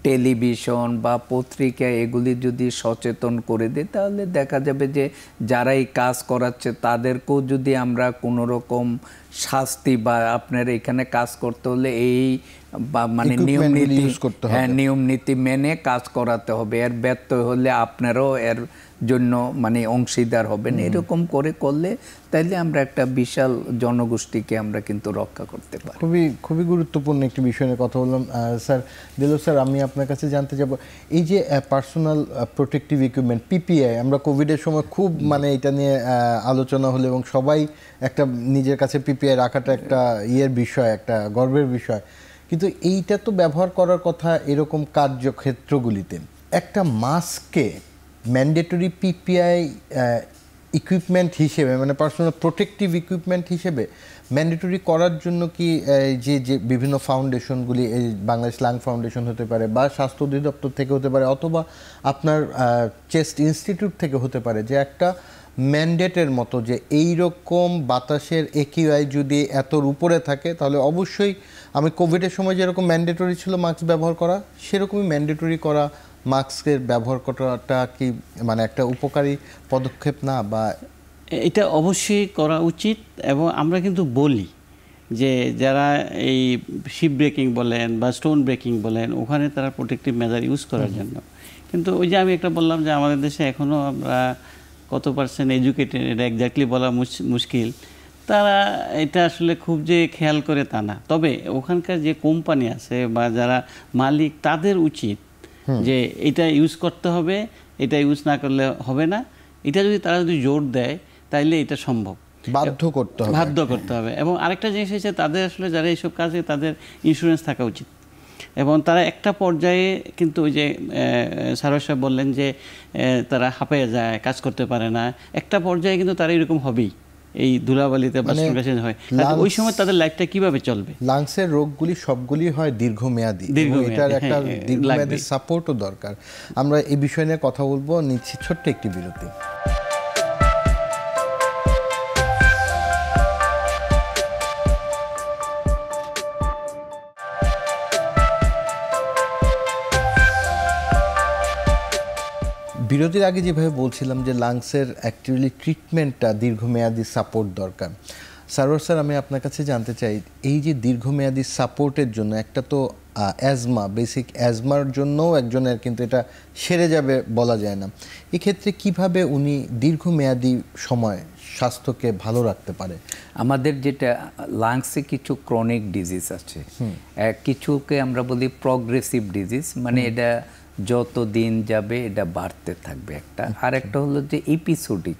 টেলিভিশন বা পত্রিকা এগুলি যদি সচেতন করে দেয়, তাহলে দেখা যাবে যে যারা এই কাজ করাচ্ছে তাদেরকেও যদি আমরা কোনো রকম শাস্তি বা আপনার এখানে কাজ করতে হলে এই বা মানে নিয়ম নীতি মেনে কাজ করাতে হবে, এর ব্যর্থ হলে আপনারাও এর জন্য মানে অংশীদার হবেন, এরকম করলে তাইলে আমরা একটা বিশাল জনগোষ্ঠীকে আমরা কিন্তু রক্ষা করতে পারি। খুবই গুরুত্বপূর্ণ একটি বিষয় নিয়ে কথা বললাম। স্যার দেলোয়ার স্যার, আমি আপনার কাছে জানতে যাব, এই যে পার্সোনাল প্রোটেক্টিভ ইকুইপমেন্ট পিপিআই, আমরা কোভিডের সময় খুব মানে এটা নিয়ে আলোচনা হলো এবং সবাই একটা নিজের কাছে পিপিআই রাখাটা একটা বিষয়, একটা গর্বের বিষয়, কিন্তু এইটা তো ব্যবহার করার কথা এরকম কার্যক্ষেত্রগুলিতে। একটা মাস্ককে ম্যান্ডেটরি পিপিআই ইকুইপমেন্ট হিসেবে, মানে পার্সোনাল প্রোটেক্টিভ ইকুইপমেন্ট হিসেবে ম্যান্ডেটরি করার জন্য কি যে বিভিন্ন ফাউন্ডেশনগুলি, এই বাংলাদেশ লাং ফাউন্ডেশন হতে পারে বা স্বাস্থ্য অধিদপ্তর থেকে হতে পারে অথবা আপনার চেস্ট ইনস্টিটিউট থেকে হতে পারে, যে একটা ম্যান্ডেটের মতো যে এই রকম বাতাসের একিউআই যদি এতর উপরে থাকে তাহলে অবশ্যই, আমি কোভিডের সময় যেরকম ম্যান্ডেটরি ছিল মাস্ক ব্যবহার করা, সেরকমই ম্যান্ডেটরি করা মাস্কের ব্যবহার করাটা কি মানে একটা উপকারী পদক্ষেপ না? বা এটা অবশ্যই করা উচিত। এবং আমরা কিন্তু বলি যে যারা এই শিপ ব্রেকিং বলেন বা স্টোন ব্রেকিং বলেন, ওখানে তারা প্রোটেক্টিভ মেজার ইউজ করার জন্য, কিন্তু ওই যে আমি একটা বললাম যে আমাদের দেশে এখনও আমরা কত পার্সেন্ট এডুকেটেড এটা এক্স্যাক্টলি বলা মুশকিল, তারা এটা আসলে খুব যে খেয়াল করে তা না। তবে ওখানকার যে কোম্পানি আছে বা যারা মালিক, তাদের উচিত যে এটা ইউজ করতে হবে, এটা ইউজ না করলে হবে না, এটা যদি তারা যদি জোর দেয় তাইলে এটা সম্ভব, বাধ্য করতে হবে। এবং আরেকটা জিনিস হচ্ছে তাদের আসলে যারা এইসব কাজে তাদের ইন্স্যুরেন্স থাকা উচিত। এবং তারা একটা পর্যায়ে কিন্তু ওই যে সারোয়ার সাহেব বললেন যে তারা হাঁপিয়ে যায়, কাজ করতে পারে না, একটা পর্যায়ে কিন্তু তারা এরকম হবেই, এই ধুলাবালিতে হয়, ওই সময় তাদের লাইফটা কিভাবে চলবে? লাংসের রোগগুলি সবগুলি হয় দীর্ঘমেয়াদী, এটার একটা দীর্ঘমেয়াদী সাপোর্টও দরকার। আমরা এই বিষয় নিয়ে কথা বলবো, নিচ্ছি ছোট্ট একটি বিরতি। বিরতির আগে যেভাবে বলছিলাম যে লাংসের অ্যাকচুয়ালি ট্রিটমেন্টটা দীর্ঘমেয়াদী সাপোর্ট দরকার। সারোয়ার স্যার, আমি আপনার কাছে জানতে চাই, এই যে দীর্ঘমেয়াদী সাপোর্টের জন্য, একটা তো অ্যাজমা, বেসিক অ্যাজমার জন্যও একজনের কিন্তু এটা সেরে যাবে বলা যায় না, এক্ষেত্রে কিভাবে উনি দীর্ঘমেয়াদী সময় স্বাস্থ্যকে ভালো রাখতে পারে? আমাদের যেটা লাংসে কিছু ক্রনিক ডিজিজ আছে, কিছুকে আমরা বলি প্রগ্রেসিভ ডিজিজ, মানে এটা যত দিন যাবে এটা বাড়তে থাকবে একটা। আর একটা হলো যে এপিসোডিক,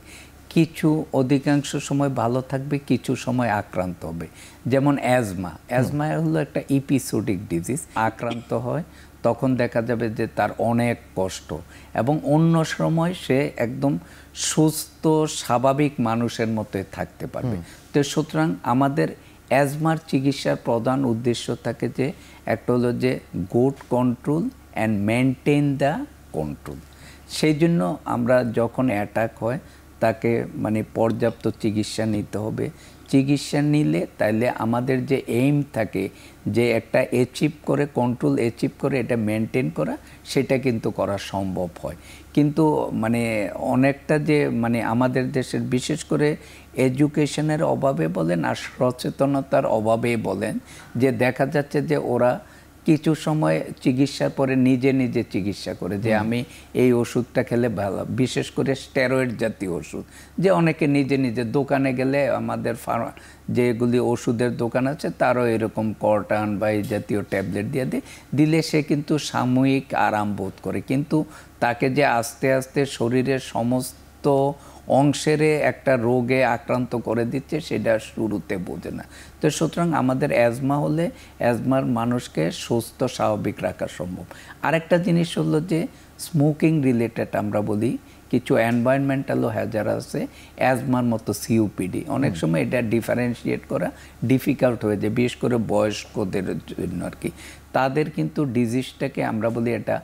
কিছু অধিকাংশ সময় ভালো থাকবে, কিছু সময় আক্রান্ত হবে। যেমন অ্যাজমা হলো একটা এপিসোডিক ডিজিজ, আক্রান্ত হয় তখন দেখা যাবে যে তার অনেক কষ্ট, এবং অন্য সময় সে একদম সুস্থ স্বাভাবিক মানুষের মতোই থাকতে পারবে। তো সুতরাং আমাদের অ্যাজমার চিকিৎসার প্রধান উদ্দেশ্য থাকে যে একটা হলো যে good control and maintain the control. সেই জন্য আমরা যখন অ্যাটাক হয় তাকে মানে পর্যাপ্ত চিকিৎসা নিতে হবে। চিকিৎসা নিলে তাইলে আমাদের যে এইম থাকে যে একটা অ্যাচিভ করে, কন্ট্রোল অ্যাচিভ করে এটা মেনটেন করা, সেটা কিন্তু করা সম্ভব হয়। কিন্তু মানে অনেকটা যে মানে আমাদের দেশের বিশেষ করে এডুকেশনের অভাবে বলেন আর সচেতনতার অভাবে বলেন, যে দেখা যাচ্ছে যে ওরা কিছু সময় চিকিৎসার পরে নিজে নিজে চিকিৎসা করে, যে আমি এই ওষুধটা খেলে ভালো, বিশেষ করে স্টেরয়েড জাতীয় ওষুধ, যে অনেকে নিজে নিজে দোকানে গেলে আমাদের যেগুলি ওষুধের দোকান আছে তারও এরকম কর্টান বা এই জাতীয় ট্যাবলেট দিয়ে দিলে সে কিন্তু সাময়িক আরাম বোধ করে, কিন্তু তাকে যে আস্তে আস্তে শরীরের সমস্ত অংশের একটা রোগে আক্রান্ত করে দিচ্ছে সেটা শুরুতে বোঝে না। তো সুতরাং আমাদের অ্যাজমা হলে অ্যাজমার মানুষকে সুস্থ স্বাভাবিক রাখা সম্ভব। আরেকটা জিনিস হলো যে স্মোকিং রিলেটেড আমরা বলি কিছু এনভায়রনমেন্টালও হ্যাজার আছে অ্যাজমার মতো, সিওপিডি। অনেক সময় এটা ডিফারেন্সিয়েট করা ডিফিকাল্ট হয়ে যায়, বিশেষ করে বয়স্কদের জন্য আর কি। তাদের কিন্তু ডিজিজটাকে আমরা বলি এটা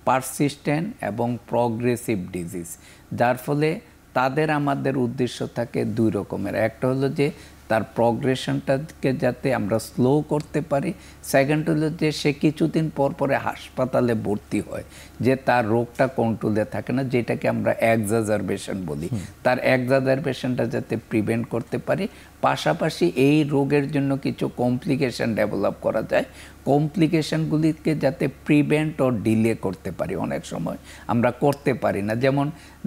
পারসিস্টেন্ট এবং প্রগ্রেসিভ ডিজিজ, যার ফলে তাদের আমাদের উদ্দেশ্য থাকে দুই রকমের। একটা হলো যে তার প্রগ্রেশনটাকে যাতে আমরা স্লো করতে পারি, সেকেন্ড হলো যে সে কিছুদিন পর পরে হাসপাতালে ভর্তি হয়, যে তার রোগটা কন্ট্রোলে থাকে না, যেটাকে আমরা এক্সাজারবেশন বলি। তার এক্সাজারবেশনটা যাতে প্রিভেন্ট করতে পারি, পাশাপাশি এই রোগের জন্য কিছু কমপ্লিকেশন ডেভেলপ করা যায়, কমপ্লিকেশনগুলিকে যাতে প্রিভেন্ট ও ডিলে করতে পারি। অনেক সময় আমরা করতে পারি না, যেমন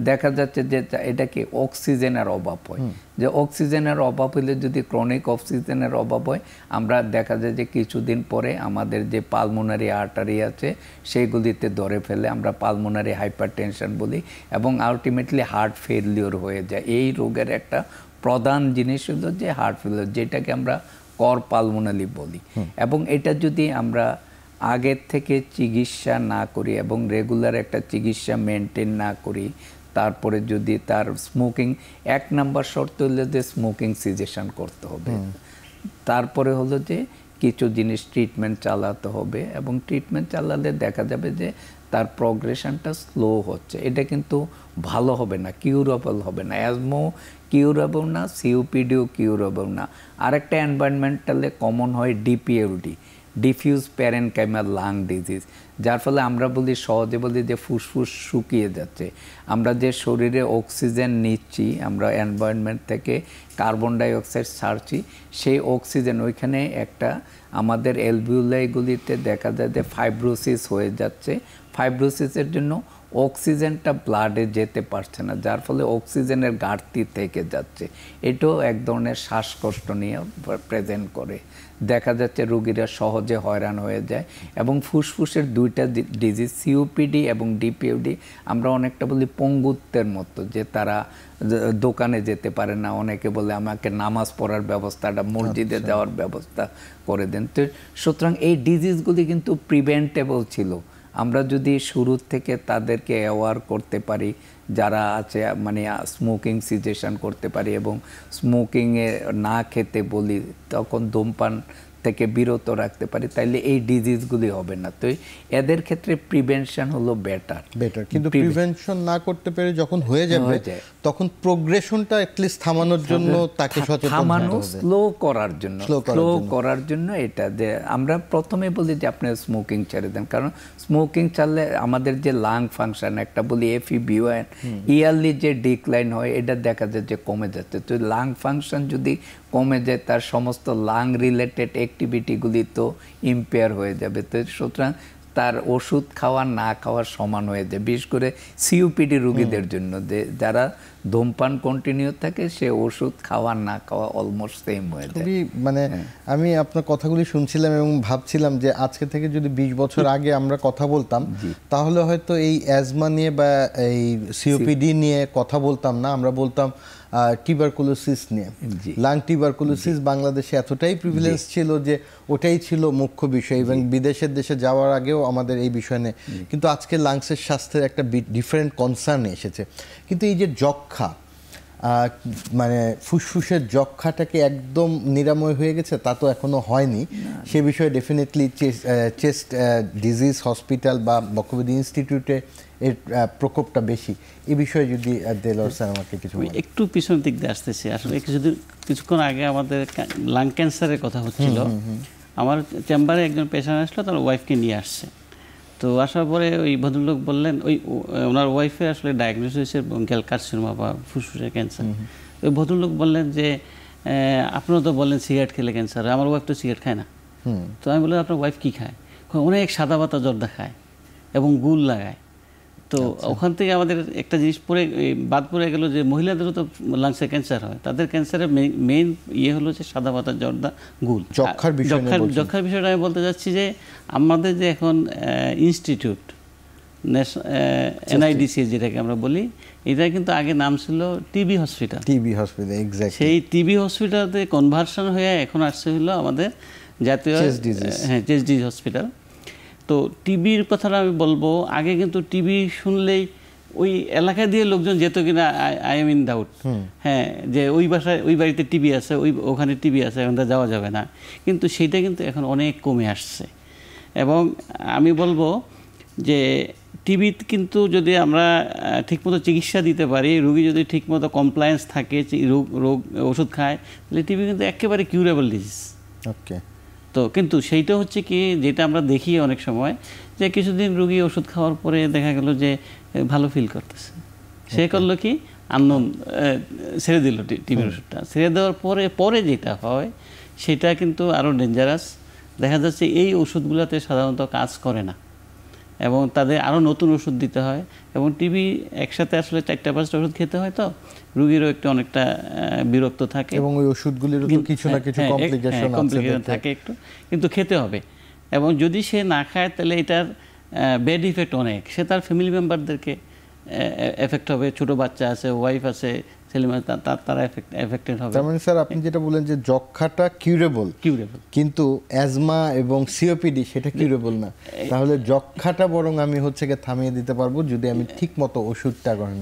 দেখা যাচ্ছে যে এটাকে অক্সিজেনের অভাব হয়, যে অক্সিজেনের অভাব হলে যদি ক্রনিক অক্সিজেনের অভাব হয়, আমরা দেখা যায় যে কিছুদিন পরে আমাদের যে পালমোনারি আর্টারি আছে সেইগুলিতে ধরে ফেলে, আমরা পালমোনারি হাইপারটেনশন বলি, এবং আলটিমেটলি হার্ট ফেলিওর হয়ে যায়। এই রোগের একটা প্রধান জিনিস হলো যে হার্ট ফেলিওর, যেটাকে আমরা কর পালমোনালি বলি। এবং এটা যদি আমরা আগের থেকে চিকিৎসা না করি এবং রেগুলার একটা চিকিৎসা মেনটেন না করি, তারপরে যদি তার স্মোকিং, এক নাম্বার শর্ত হলো যে স্মোকিং সিজেশন করতে হবে, তারপরে হলো যে কিছু জিনিস ট্রিটমেন্ট চালাতে হবে, এবং ট্রিটমেন্ট চালালে দেখা যাবে যে তার প্রগ্রেশনটা স্লো হচ্ছে। এটা কিন্তু ভালো হবে না, কিউরেবল হবে না। অ্যাজমাও কিউরেবল না, সিওপিডিও কিউরেবল না। আরেকটা এনভায়রনমেন্টালে কমন হয় ডিপিএলডি, ডিফিউজ প্যারেনকাইমাল লাং ডিজিজ, যার ফলে আমরা বলি, সহজে বলি যে ফুসফুস শুকিয়ে যাচ্ছে। আমরা যে শরীরে অক্সিজেন নিচ্ছি, আমরা এনভায়রনমেন্ট থেকে কার্বন ডাইঅক্সাইড ছাড়ছি, সেই অক্সিজেন ওইখানে একটা আমাদের অ্যালভিওলাইগুলিতে দেখা যায় যে ফাইব্রোসিস হয়ে যাচ্ছে। ফাইব্রোসিসের জন্য অক্সিজেনটা ব্লাডে যেতে পারছে না, যার ফলে অক্সিজেনের ঘাটতি থেকে যাচ্ছে। এটাও এক ধরনের শ্বাসকষ্ট নিয়ে প্রেজেন্ট করে। দেখা যাচ্ছে রোগীরা সহজে হয়রান হয়ে যায়। এবং ফুসফুসের দুইটা ডিজিজ, সিওপিডি এবং ডিপিএফডি, আমরা অনেকটা বলি পঙ্গুত্বের মতো, যে তারা দোকানে যেতে পারে না, অনেকে বলে আমাকে নামাজ পড়ার ব্যবস্থাটা, মসজিদে যাওয়ার ব্যবস্থা করে দেন। তো সুতরাং এই ডিজিজগুলি কিন্তু প্রিভেন্টেবল ছিল। আমরা যদি শুরু থেকে তাদেরকে অ্যাওয়ার করতে পারি, যারা আছে মানে স্মোকিং সিজেশন করতে পারি এবং স্মোকিংয়ে না খেতে বলি, তখন ধূমপান থেকে বিরত রাখতে পারি, তাইলে এই ডিজিজগুলি হবে না। তো এদের ক্ষেত্রে প্রিভেনশন হলো বেটার। কিন্তু প্রিভেনশন না করতে পেরে যখন হয়ে যাবে তখন প্রোগ্রেশনটা অ্যাটলিস্ট থামানোর জন্য তাকে সচেতন থামানো, হতে হবে, স্লো করার জন্য এটা যে আমরা প্রথমে বলি যে আপনি স্মোকিং ছেড়ে দেন, কারণ স্মোকিং ছাড়লে আমাদের যে লাং ফাংশন একটা বলি FEV1 ইয়ারলি যে ডিক্লাইন হয় এটা দেখা যায় যে কমে যাচ্ছে। তো লাং ফাংশন যদি কমে যায় তার সমস্ত লাং রিলেটেড অ্যাক্টিভিটিগুলি তো ইম্পেয়ার হয়ে যাবে। তো সুতরাং তার ওষুধ খাওয়া না খাওয়ার সমান হয়ে যায়, বিশেষ করে COPD রোগীদের জন্য যারা ধূমপান কন্টিনিউ থাকে সে ওষুধ খাওয়া না খাওয়া অলমোস্ট সেম হয়ে যায়। মানে আমি আপনার কথাগুলি শুনছিলাম এবং ভাবছিলাম যে আজকে থেকে যদি 20 বছর আগে আমরা কথা বলতাম তাহলে হয়তো এই অ্যাজমা নিয়ে বা এই COPD নিয়ে কথা বলতাম না, আমরা বলতাম টিউবারকুলোসিস নিয়ে। লাং টিউবারকুলোসিস বাংলাদেশে এতটাই প্রিভিলেন্স ছিল যে ওটাই ছিল মুখ্য বিষয়, এবং বিদেশের দেশে যাওয়ার আগেও আমাদের এই বিষয় নিয়ে, কিন্তু আজকে লাংসের স্বাস্থ্যের একটা ডিফারেন্ট কনসার্ন এসেছে। কিন্তু এই যে যক্ষা, মানে ফুসফুসের যক্ষাটাকে একদম নিরাময় হয়ে গেছে তা তো এখনো হয়নি। সে বিষয়ে ডেফিনেটলি চেস্ট ডিজিজ হসপিটাল বা বক্ষব্যাধি ইনস্টিটিউটে এর প্রকোপটা বেশি। এই বিষয়ে যদি দেলোয়ার স্যার আমাকে কিছু একটু পিছন দিক দিয়ে আসতেছি। আসলে কিছুক্ষণ আগে আমাদের লাং ক্যান্সারের কথা হচ্ছিল, আমার চেম্বারে একজন পেশেন্ট আসলো, তার ওয়াইফকে নিয়ে আসছে। তো আসার পরে ওই ভদ্রলোক বললেন, ওনার ওয়াইফের আসলে ডায়াগনোসিস হয়েছে ব্রঙ্কিয়াল কার্সিনোমা বা ফুসফুসের ক্যান্সার। ওই ভদ্রলোক বললেন যে আপনারা তো বললেন সিগারেট খেলে ক্যান্সার, আমার ওয়াইফ তো সিগারেট খায় না। তো আমি বললাম আপনার ওয়াইফ কী খায়? অনেক সাদা পাতা জর্দা খায় এবং গুল লাগায়। তো ওখান থেকে আমাদের একটা জিনিস বাদ পড়ে গেল যে মহিলাদেরও তো লাংসে ক্যান্সার হয়, তাদের ক্যান্সারের মেইন হলো যে সাদা পাতা জর্দা গুল। যক্ষার বিষয়টা আমি বলতে যাচ্ছি যে আমাদের যে এখন ইনস্টিটিউট NIDC যেটাকে আমরা বলি, এটা কিন্তু আগে নাম ছিল টিবি হসপিটাল। সেই টিবি হসপিটালতে কনভার্সন হয়ে এখন আসছে হলো আমাদের জাতীয় চেস্ট ডিজিজ হসপিটাল। তো টিবির কথাটা আমি বলবো, আগে কিন্তু টিবি শুনলেই ওই এলাকা দিয়ে লোকজন যেত কিনা আই এম ইন ডাউট, হ্যাঁ, যে ওই বাড়িতে টিবি আছে, ওখানে টিবি আছে, এখন যাওয়া যাবে না। কিন্তু সেইটা কিন্তু এখন অনেক কমে আসছে। এবং আমি বলবো যে টিবি কিন্তু যদি আমরা ঠিকমতো চিকিৎসা দিতে পারি, রোগী যদি ঠিকমতো কমপ্লায়েন্স থাকে, রোগ ওষুধ খায়, তাহলে টিবি কিন্তু একেবারে কিউরেবল ডিজিজ। ওকে। তো কিন্তু সেইটা হচ্ছে কি, যেটা আমরা দেখি অনেক সময় যে কিছুদিন রোগী ওষুধ খাওয়ার পরে দেখা গেল যে ভালো ফিল করতেছে, সে করলো কি আননোন ছেড়ে দিল টিবির ওষুধটা। ছেড়ে দেওয়ার পরে যেটা হয় সেটা কিন্তু আরও ডেঞ্জারাস। দেখা যাচ্ছে এই ওষুধগুলোতে সাধারণত কাজ করে না এবং তাদের আরও নতুন ওষুধ দিতে হয়, এবং টিবি একসাথে আসলে 4-5টা ওষুধ খেতে হয়, তো রোগীরও একটু অনেকটা বিরক্ত থাকে এবং ওই ওষুধগুলির কিছু না কিছু কমপ্লিকেশন থাকে একটু, কিন্তু খেতে হবে। এবং যদি সে না খায় তাহলে এটার ব্যাড ইফেক্ট অনেক, সে তার ফ্যামিলি মেম্বারদেরকে এফেক্ট হবে, ছোট বাচ্চা আছে, ওয়াইফ আছে, তারা এফেক্টেড হবে। তার মানে স্যার আপনি যেটা বলেন যে যক্ষাটা কিউরেবল, কিন্তু অ্যাজমা এবং COPD সেটা কিউরেবল না, তাহলে যক্ষাটা বরং আমি থামিয়ে দিতে পারবো যদি আমি ঠিক মতো ওষুধটা গ্রহণ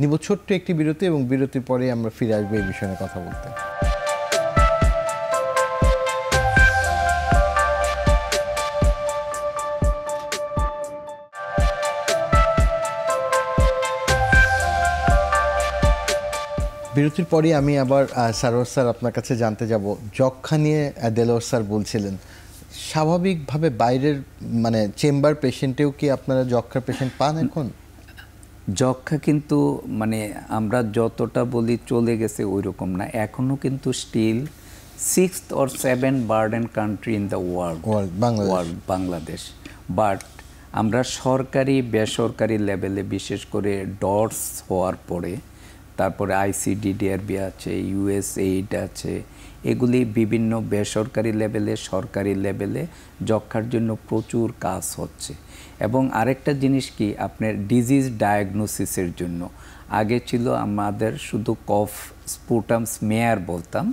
নিব। ছোট্ট একটি বিরতি, এবং বিরতির পরে আমরা ফিরে আসবো এই বিষয়ে কথা বলতে। বিরতির পরে আমি আবার সারোয়ার স্যার আপনার কাছে জানতে যাব, যক্ষা নিয়ে দেলোয়ার স্যার বলছিলেন স্বাভাবিকভাবে বাইরের মানে চেম্বার পেশেন্টেও কি আপনারা যক্ষার পেশেন্ট পান এখন? যক্ষা কিন্তু মানে আমরা যতটা বলি চলে গেছে ওই রকম না, এখনও কিন্তু still 6th or 7th burden country in the world Bangladesh. But আমরা সরকারি বেসরকারি লেভেলে বিশেষ করে ডটস হওয়ার পরে, তারপরে ICDDRB আছে, USAID আছে, এগুলি বিভিন্ন বেসরকারি লেভেলে সরকারি লেভেলে যক্ষার জন্য প্রচুর কাজ হচ্ছে। এবং আরেকটা জিনিস কি, আপনার ডিজিজ ডায়াগনোসিসের জন্য আগে ছিল আমাদের শুধু কফ স্পুটাম স্মেয়ার বলতাম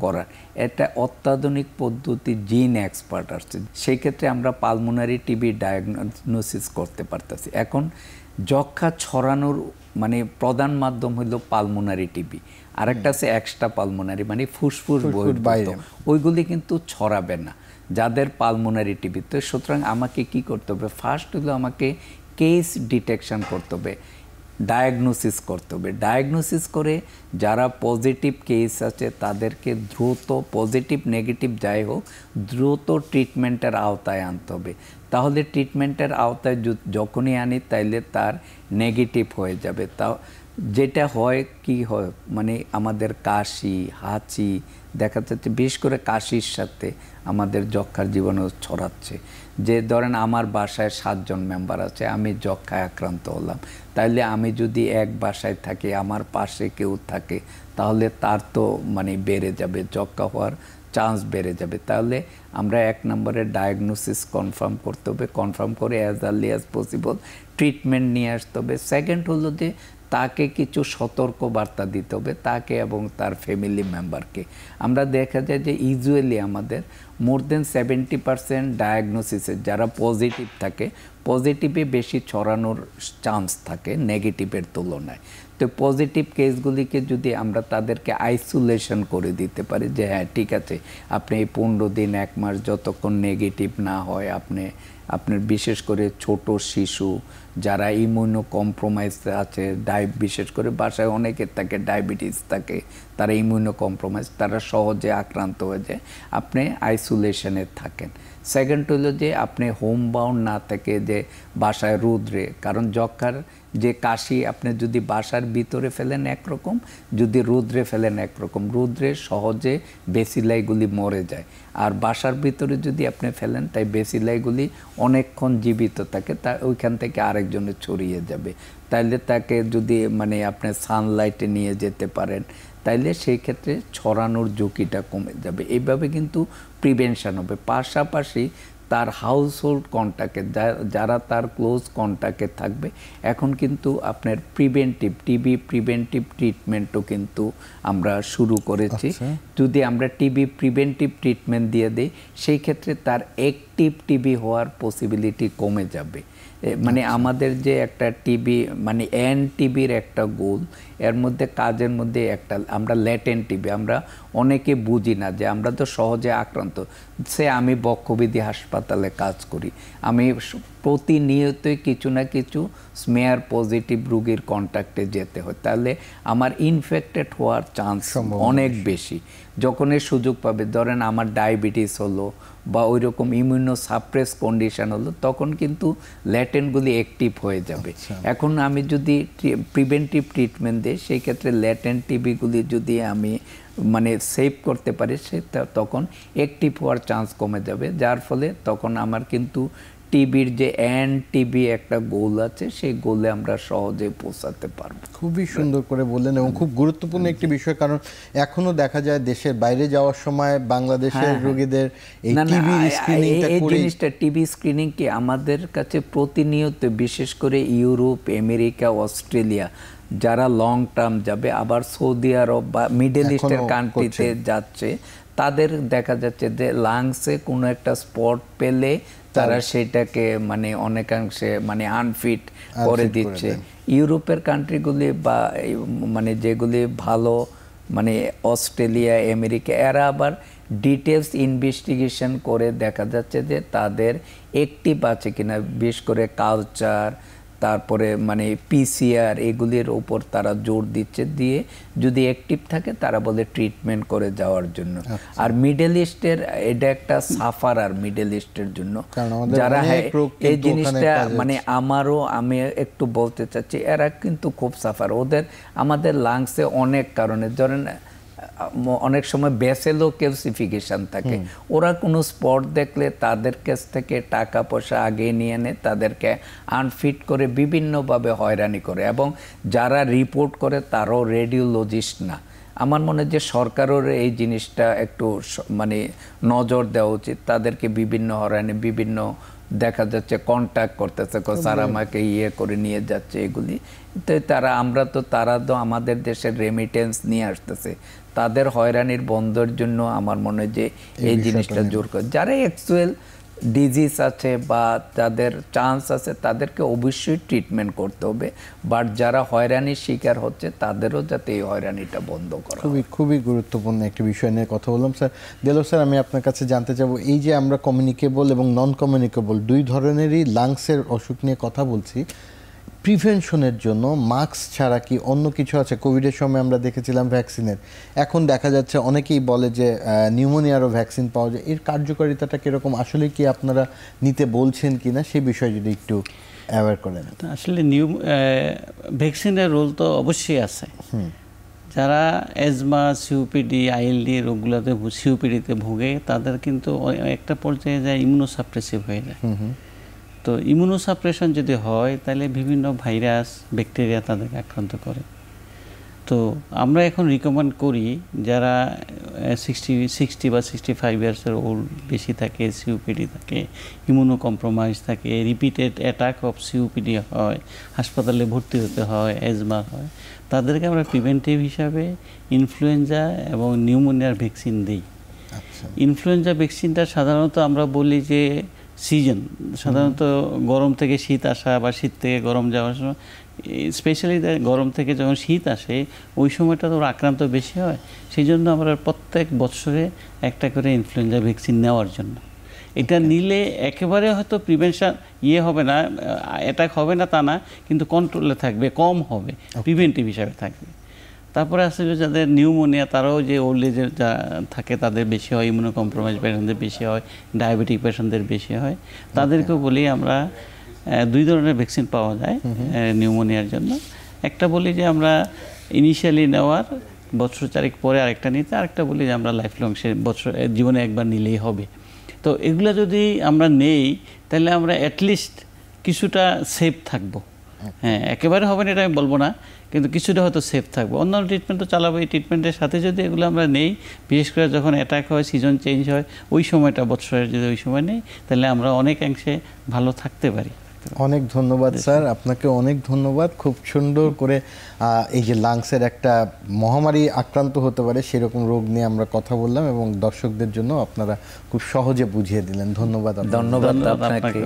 করার, এটা অত্যাধুনিক পদ্ধতি জিন এক্সপার্ট আসছে, সেই ক্ষেত্রে আমরা পালমোনারি টিবি ডায়াগনোসিস করতে পারতেছি। এখন যক্ষা ছড়ানোর মানে প্রধান মাধ্যম হলো পালমোনারি টিবি, আরেকটা আছে এক্সট্রা পালমোনারি মানে ফুসফুস বাইরে, ওইগুলি কিন্তু ছড়াবে না যাদের পালমোনারি টিবি। তো সুতরাং আমাকে কি করতে হবে, ফার্স্ট হলো আমাকে কেস ডিটেকশন করতে হবে। ডায়াগনোসিস করতে হবে। ডায়াগনোসিস করে যারা পজিটিভ কেস আছে তাদেরকে দ্রুত, পজিটিভ নেগেটিভ যাই হোক, দ্রুত ট্রিটমেন্টের আওতায় আনতে হবে। তাহলে ট্রিটমেন্টের আওতায় যখনই আনি তাইলে তার নেগেটিভ হয়ে যাবে। তাও যেটা হয় কি হয়, মানে আমাদের কাশি, হাঁচি দেখা যাচ্ছে, বিশেষ করে কাশির সাথে আমাদের যক্ষার জীবাণু ছড়াচ্ছে। যে ধরেন আমার বাসায় 7 জন মেম্বার আছে, আমি যক্ষায় আক্রান্ত হলাম, তাইলে আমি যদি এক বাসায় থাকি, আমার পাশে কেউ থাকে, তাহলে তার তো মানে বেড়ে যাবে, যক্ষা হওয়ার চান্স বেড়ে যাবে। তাহলে আমরা 1 নম্বরে ডায়াগনোসিস কনফার্ম করতে হবে, কনফার্ম করে as early as possible treatment নিয়ে আসতে হবে। সেকেন্ড হলো যে তাকে কিছু সতর্ক বার্তা দিতে হবে, তাকে এবং তার ফ্যামিলি মেম্বারকে। আমরা দেখা যায় যে ইউজুয়ালি আমাদের মোর দেন 70% ডায়াগনোসিসের যারা পজিটিভ থাকে, পজিটিভে বেশি ছড়ানোর চান্স থাকে নেগেটিভের তুলনায়। তো পজিটিভ কেসগুলিকে যদি আমরা তাদেরকে আইসোলেশন করে দিতে পারি যে হ্যাঁ ঠিক আছে, আপনি এই 15 দিন 1 মাস যতক্ষণ নেগেটিভ না হয়, আপনার বিশেষ করে ছোট শিশু যারা ইমিউনো কম্প্রোমাইজ আছে, বিশেষ করে বাসায় অনেকের থাকে ডায়াবেটিস থাকে, তারা ইমিউনো কম্প্রোমাইজ, তারা সহজে আক্রান্ত হয়ে যায়, আপনি আইসোলেশনে থাকেন। সেকেন্ড হলো যে আপনি হোম বাউন্ড না থেকে যে বাসায় রৌদ্রে, কারণ যক্ষার যে কাশি আপনি যদি বাসার ভিতরে ফেলেন একরকম, যদি রৌদ্রে ফেলেন একরকম, রৌদ্রে সহজে বেসিলাইগুলি মরে যায়, আর বাসার ভিতরে যদি আপনি ফেলেন তাই বেসিলাইগুলি অনেকক্ষণ জীবিত থাকে, তা ওইখান থেকে আরেকজনে ছড়িয়ে যাবে। তাইলে তাকে যদি মানে আপনি সানলাইটে নিয়ে যেতে পারেন, তাইলে সেই ক্ষেত্রে ছড়ানোর ঝুঁকিটা কমে যাবে। এইভাবে কিন্তু প্রিভেনশন হবে। পাশাপাশি তার হাউসহোল্ড কন্ট্যাক্টে যারা তার ক্লোজ কন্ট্যাক্টে থাকবে, এখন কিন্তু আপনার টিবি প্রিভেন্টিভ ট্রিটমেন্টও কিন্তু আমরা শুরু করেছি। যদি আমরা টিবি প্রিভেন্টিভ ট্রিটমেন্ট দিয়ে দিই, সেই ক্ষেত্রে তার অ্যাক্টিভ টিবি হওয়ার পসিবিলিটি কমে যাবে। মানে আমাদের যে একটা টিবি মানে টিবির একটা গোল, এর মধ্যে কাজের মধ্যে একটা আমরা ল্যাটেন্ট টিবি, আমরা অনেকে বুঝি না যে আমরা তো সহজে আক্রান্ত। আমি বক্ষবিধি হাসপাতালে কাজ করি, আমি প্রতিনিয়তই কিছু না কিছু স্মেয়ার পজিটিভ রোগীর কন্ট্যাক্টে যেতে হয়, তাহলে আমার ইনফেক্টেড হওয়ার চান্স অনেক বেশি। যখন এই সুযোগ পাবে, ধরেন আমার ডায়াবেটিস হলো বা ওই রকম ইমিউনো সাপ্রেস কন্ডিশন হলো, তখন কিন্তু ল্যাটেন্টগুলি অ্যাক্টিভ হয়ে যাবে। এখন আমি যদি প্রিভেন্টিভ ট্রিটমেন্ট দিই, সেই ক্ষেত্রে ল্যাটেন্ট টিবিগুলি যদি আমি মানে সেভ করতে পারি, তখন অ্যাক্টিভ হওয়ার চান্স কমে যাবে, যার ফলে তখন আমার কিন্তু টিবির যে টিবি একটা গোল আছে, সেই গোলে আমরা সহজে পৌঁছাতে পারবো। খুবই সুন্দর করে বললেন এবং খুব গুরুত্বপূর্ণ একটি বিষয়, কারণ এখনো দেখা যায় দেশের বাইরে যাওয়ার সময় বাংলাদেশের রোগীদের এই টিবি স্ক্রিনিংটা করে, এই জিনিসটা টিবি স্ক্রিনিং কি আমাদের কাছে প্রতিনিয়ত, বিশেষ করে ইউরোপ, আমেরিকা, অস্ট্রেলিয়া যারা লং টার্ম যাবে, আবার সৌদি আরব বা মিডল ইস্টের কান্ট্রিতে যাচ্ছে, তাদের দেখা যাচ্ছে যে লাংসে কোনো একটা স্পট পেলে তারা সেটাকে মানে অনেকাংশে মানে আনফিট করে দিচ্ছে। ইউরোপের কান্ট্রিগুলি বা মানে যেগুলি ভালো মানে অস্ট্রেলিয়া, আমেরিকা, এরা আবার ডিটেলস ইনভেস্টিগেশন করে দেখা যাচ্ছে যে তাদের অ্যাক্টিভ আছে কিনা, বিশেষ করে কালচার, তারপরে মানে পিসিআর, এগুলির উপর তারা জোর দিচ্ছে, দিয়ে যদি অ্যাক্টিভ থাকে তারা বলে ট্রিটমেন্ট করে যাওয়ার জন্য। আর মিডল ইস্টের এটা একটা সাফার, আর মিডল ইস্টের জন্য যারা এই জিনিসটা মানে আমি একটু বলতে চাচ্ছি, এরা কিন্তু খুব সাফার। আমাদের লাংসে অনেক কারণে, ধরেন অনেক সময় ব্যাসেলো ক্যালসিফিকেশন থাকে, ওরা কোনো স্পট দেখলে তাদের কাছ থেকে টাকা পয়সা আগে নিয়ে নেয়, তাদেরকে আনফিট করে বিভিন্নভাবে হয়রানি করে, এবং যারা রিপোর্ট করে তারাও রেডিওলজিস্ট না। আমার মনে হয় যে সরকারের এই জিনিসটা একটু মানে নজর দেওয়া উচিত, তাদেরকে বিভিন্ন হয়রানি, বিভিন্ন দেখা যাচ্ছে কন্ট্যাক্ট করতেছে, স্যার আমাকে করে নিয়ে যাচ্ছে, এগুলি তো তারা তো আমাদের দেশের রেমিটেন্স নিয়ে আসতেছে, তাদের হয়রানির বন্ধের জন্য আমার মনে হয় যে এই জিনিসটা জোর করে, যারা অ্যাকচুয়াল ডিজিজ আছে বা যাদের চান্স আছে তাদেরকে অবশ্যই ট্রিটমেন্ট করতে হবে, বাট যারা হয়রানির শিকার হচ্ছে তাদেরও যাতে এই হয়রানিটা বন্ধ করা। খুবই গুরুত্বপূর্ণ একটি বিষয় নিয়ে কথা বললাম। স্যার দেলোয়ার স্যার, আমি আপনার কাছে জানতে চাবো, এই যে আমরা কমিউনিকেবল এবং নন কমিউনিকেবল দুই ধরনেরই লাংসের অসুখ নিয়ে কথা বলছি, প্রিভেনশনের জন্য মাস্ক ছাড়া কি অন্য কিছু আছে? কোভিডের সময় আমরা দেখেছিলাম ভ্যাকসিনের, এখন দেখা যাচ্ছে অনেকেই বলে যে নিউমোনিয়ারও ভ্যাকসিন পাওয়া যায়। এর কার্যকারিতাটা কীরকম, আসলে কি আপনারা নিতে বলছেন কি না, সে বিষয়ে যদি একটু অ্যাওয়্যার করেন। আসলে ভ্যাকসিনের রোল তো অবশ্যই আছে। যারা অ্যাজমা, সিওপিডি, আইএলডি রোগগুলোতে সিওপিডিতে ভোগে তাদের কিন্তু একটা পর্যায়ে যায় ইমিউনোসাপ্রেসিভ হয়ে যায়। তো ইমিউনোসাপ্রেশন যদি হয় তাহলে বিভিন্ন ভাইরাস, ব্যাকটেরিয়া তাদেরকে আক্রান্ত করে। তো আমরা এখন রিকমেন্ড করি যারা 60 বা 65 ইয়ার্সের ওল্ড বেশি থাকে, সিওপিডি থাকে, ইমিউনো কম্প্রোমাইজ থাকে, রিপিটেড অ্যাটাক অফ সিওপিডি হয়, হাসপাতালে ভর্তি হতে হয়, অ্যাজমা হয়, তাদেরকে আমরা প্রিভেন্টিভ হিসাবে ইনফ্লুয়েঞ্জা এবং নিউমোনিয়ার ভ্যাকসিন দিই। ইনফ্লুয়েঞ্জা ভ্যাকসিনটা সাধারণত আমরা বলি যে সিজন, সাধারণত গরম থেকে শীত আসা বা শীত থেকে গরম যাওয়ার সময়, স্পেশালি গরম থেকে যখন শীত আসে ওই সময়টা তো আক্রান্ত বেশি হয়। সেই জন্য আমরা প্রত্যেক বছরে একটা করে ইনফ্লুয়েঞ্জা ভ্যাকসিন নেওয়ার জন্য, এটা নিলে একেবারে হয়তো প্রিভেনশন হবে না, অ্যাটাক হবে না তা না, কিন্তু কন্ট্রোলে থাকবে, কম হবে, প্রিভেন্টিভ হিসাবে থাকবে। তারপরে আসলে যাদের নিউমোনিয়া, তারাও যে ওল্ড এজের যা থাকে তাদের বেশি হয়, ইমিউনো কম্প্রোমাইজ পেশেন্টদের বেশি হয়, ডায়াবেটিক পেশেন্টদের বেশি হয়, তাদেরকেও বলি আমরা 2 ধরনের ভ্যাকসিন পাওয়া যায় নিউমোনিয়ার জন্য। একটা বলি যে আমরা ইনিশিয়ালি নেওয়ার বছর 4 পরে আরেকটা নিতে, আরেকটা বলি যে আমরা লাইফ লং, সে বছর জীবনে একবার নিলেই হবে। তো এগুলো যদি আমরা নেই তাহলে আমরা অ্যাটলিস্ট কিছুটা সেফ থাকবো। হ্যাঁ, একেবারে হবে না এটা আমি বলবো না, কিন্তু কিছুটা হয়তো সেফ থাকবো। অন্যান্য ট্রিটমেন্ট তো চালাবো, এই ট্রিটমেন্টের সাথে যদি এগুলো আমরা নেই, বিশেষ করে যখন অ্যাটাক হয়, সিজন চেঞ্জ হয়, ওই সময়টা বছরের যদি ওই সময় নেই, তাহলে আমরা অনেকাংশে ভালো থাকতে পারি। অনেক ধন্যবাদ স্যার, আপনাকে অনেক ধন্যবাদ। খুব সুন্দর করে এই যে লাংসের একটা মহামারী আক্রান্ত হতে পারে সেরকম রোগ নিয়ে আমরা কথা বললাম এবং দর্শকদের জন্য আপনারা খুব সহজে বুঝিয়ে দিলেন। ধন্যবাদ। ধন্যবাদ আপনাকে।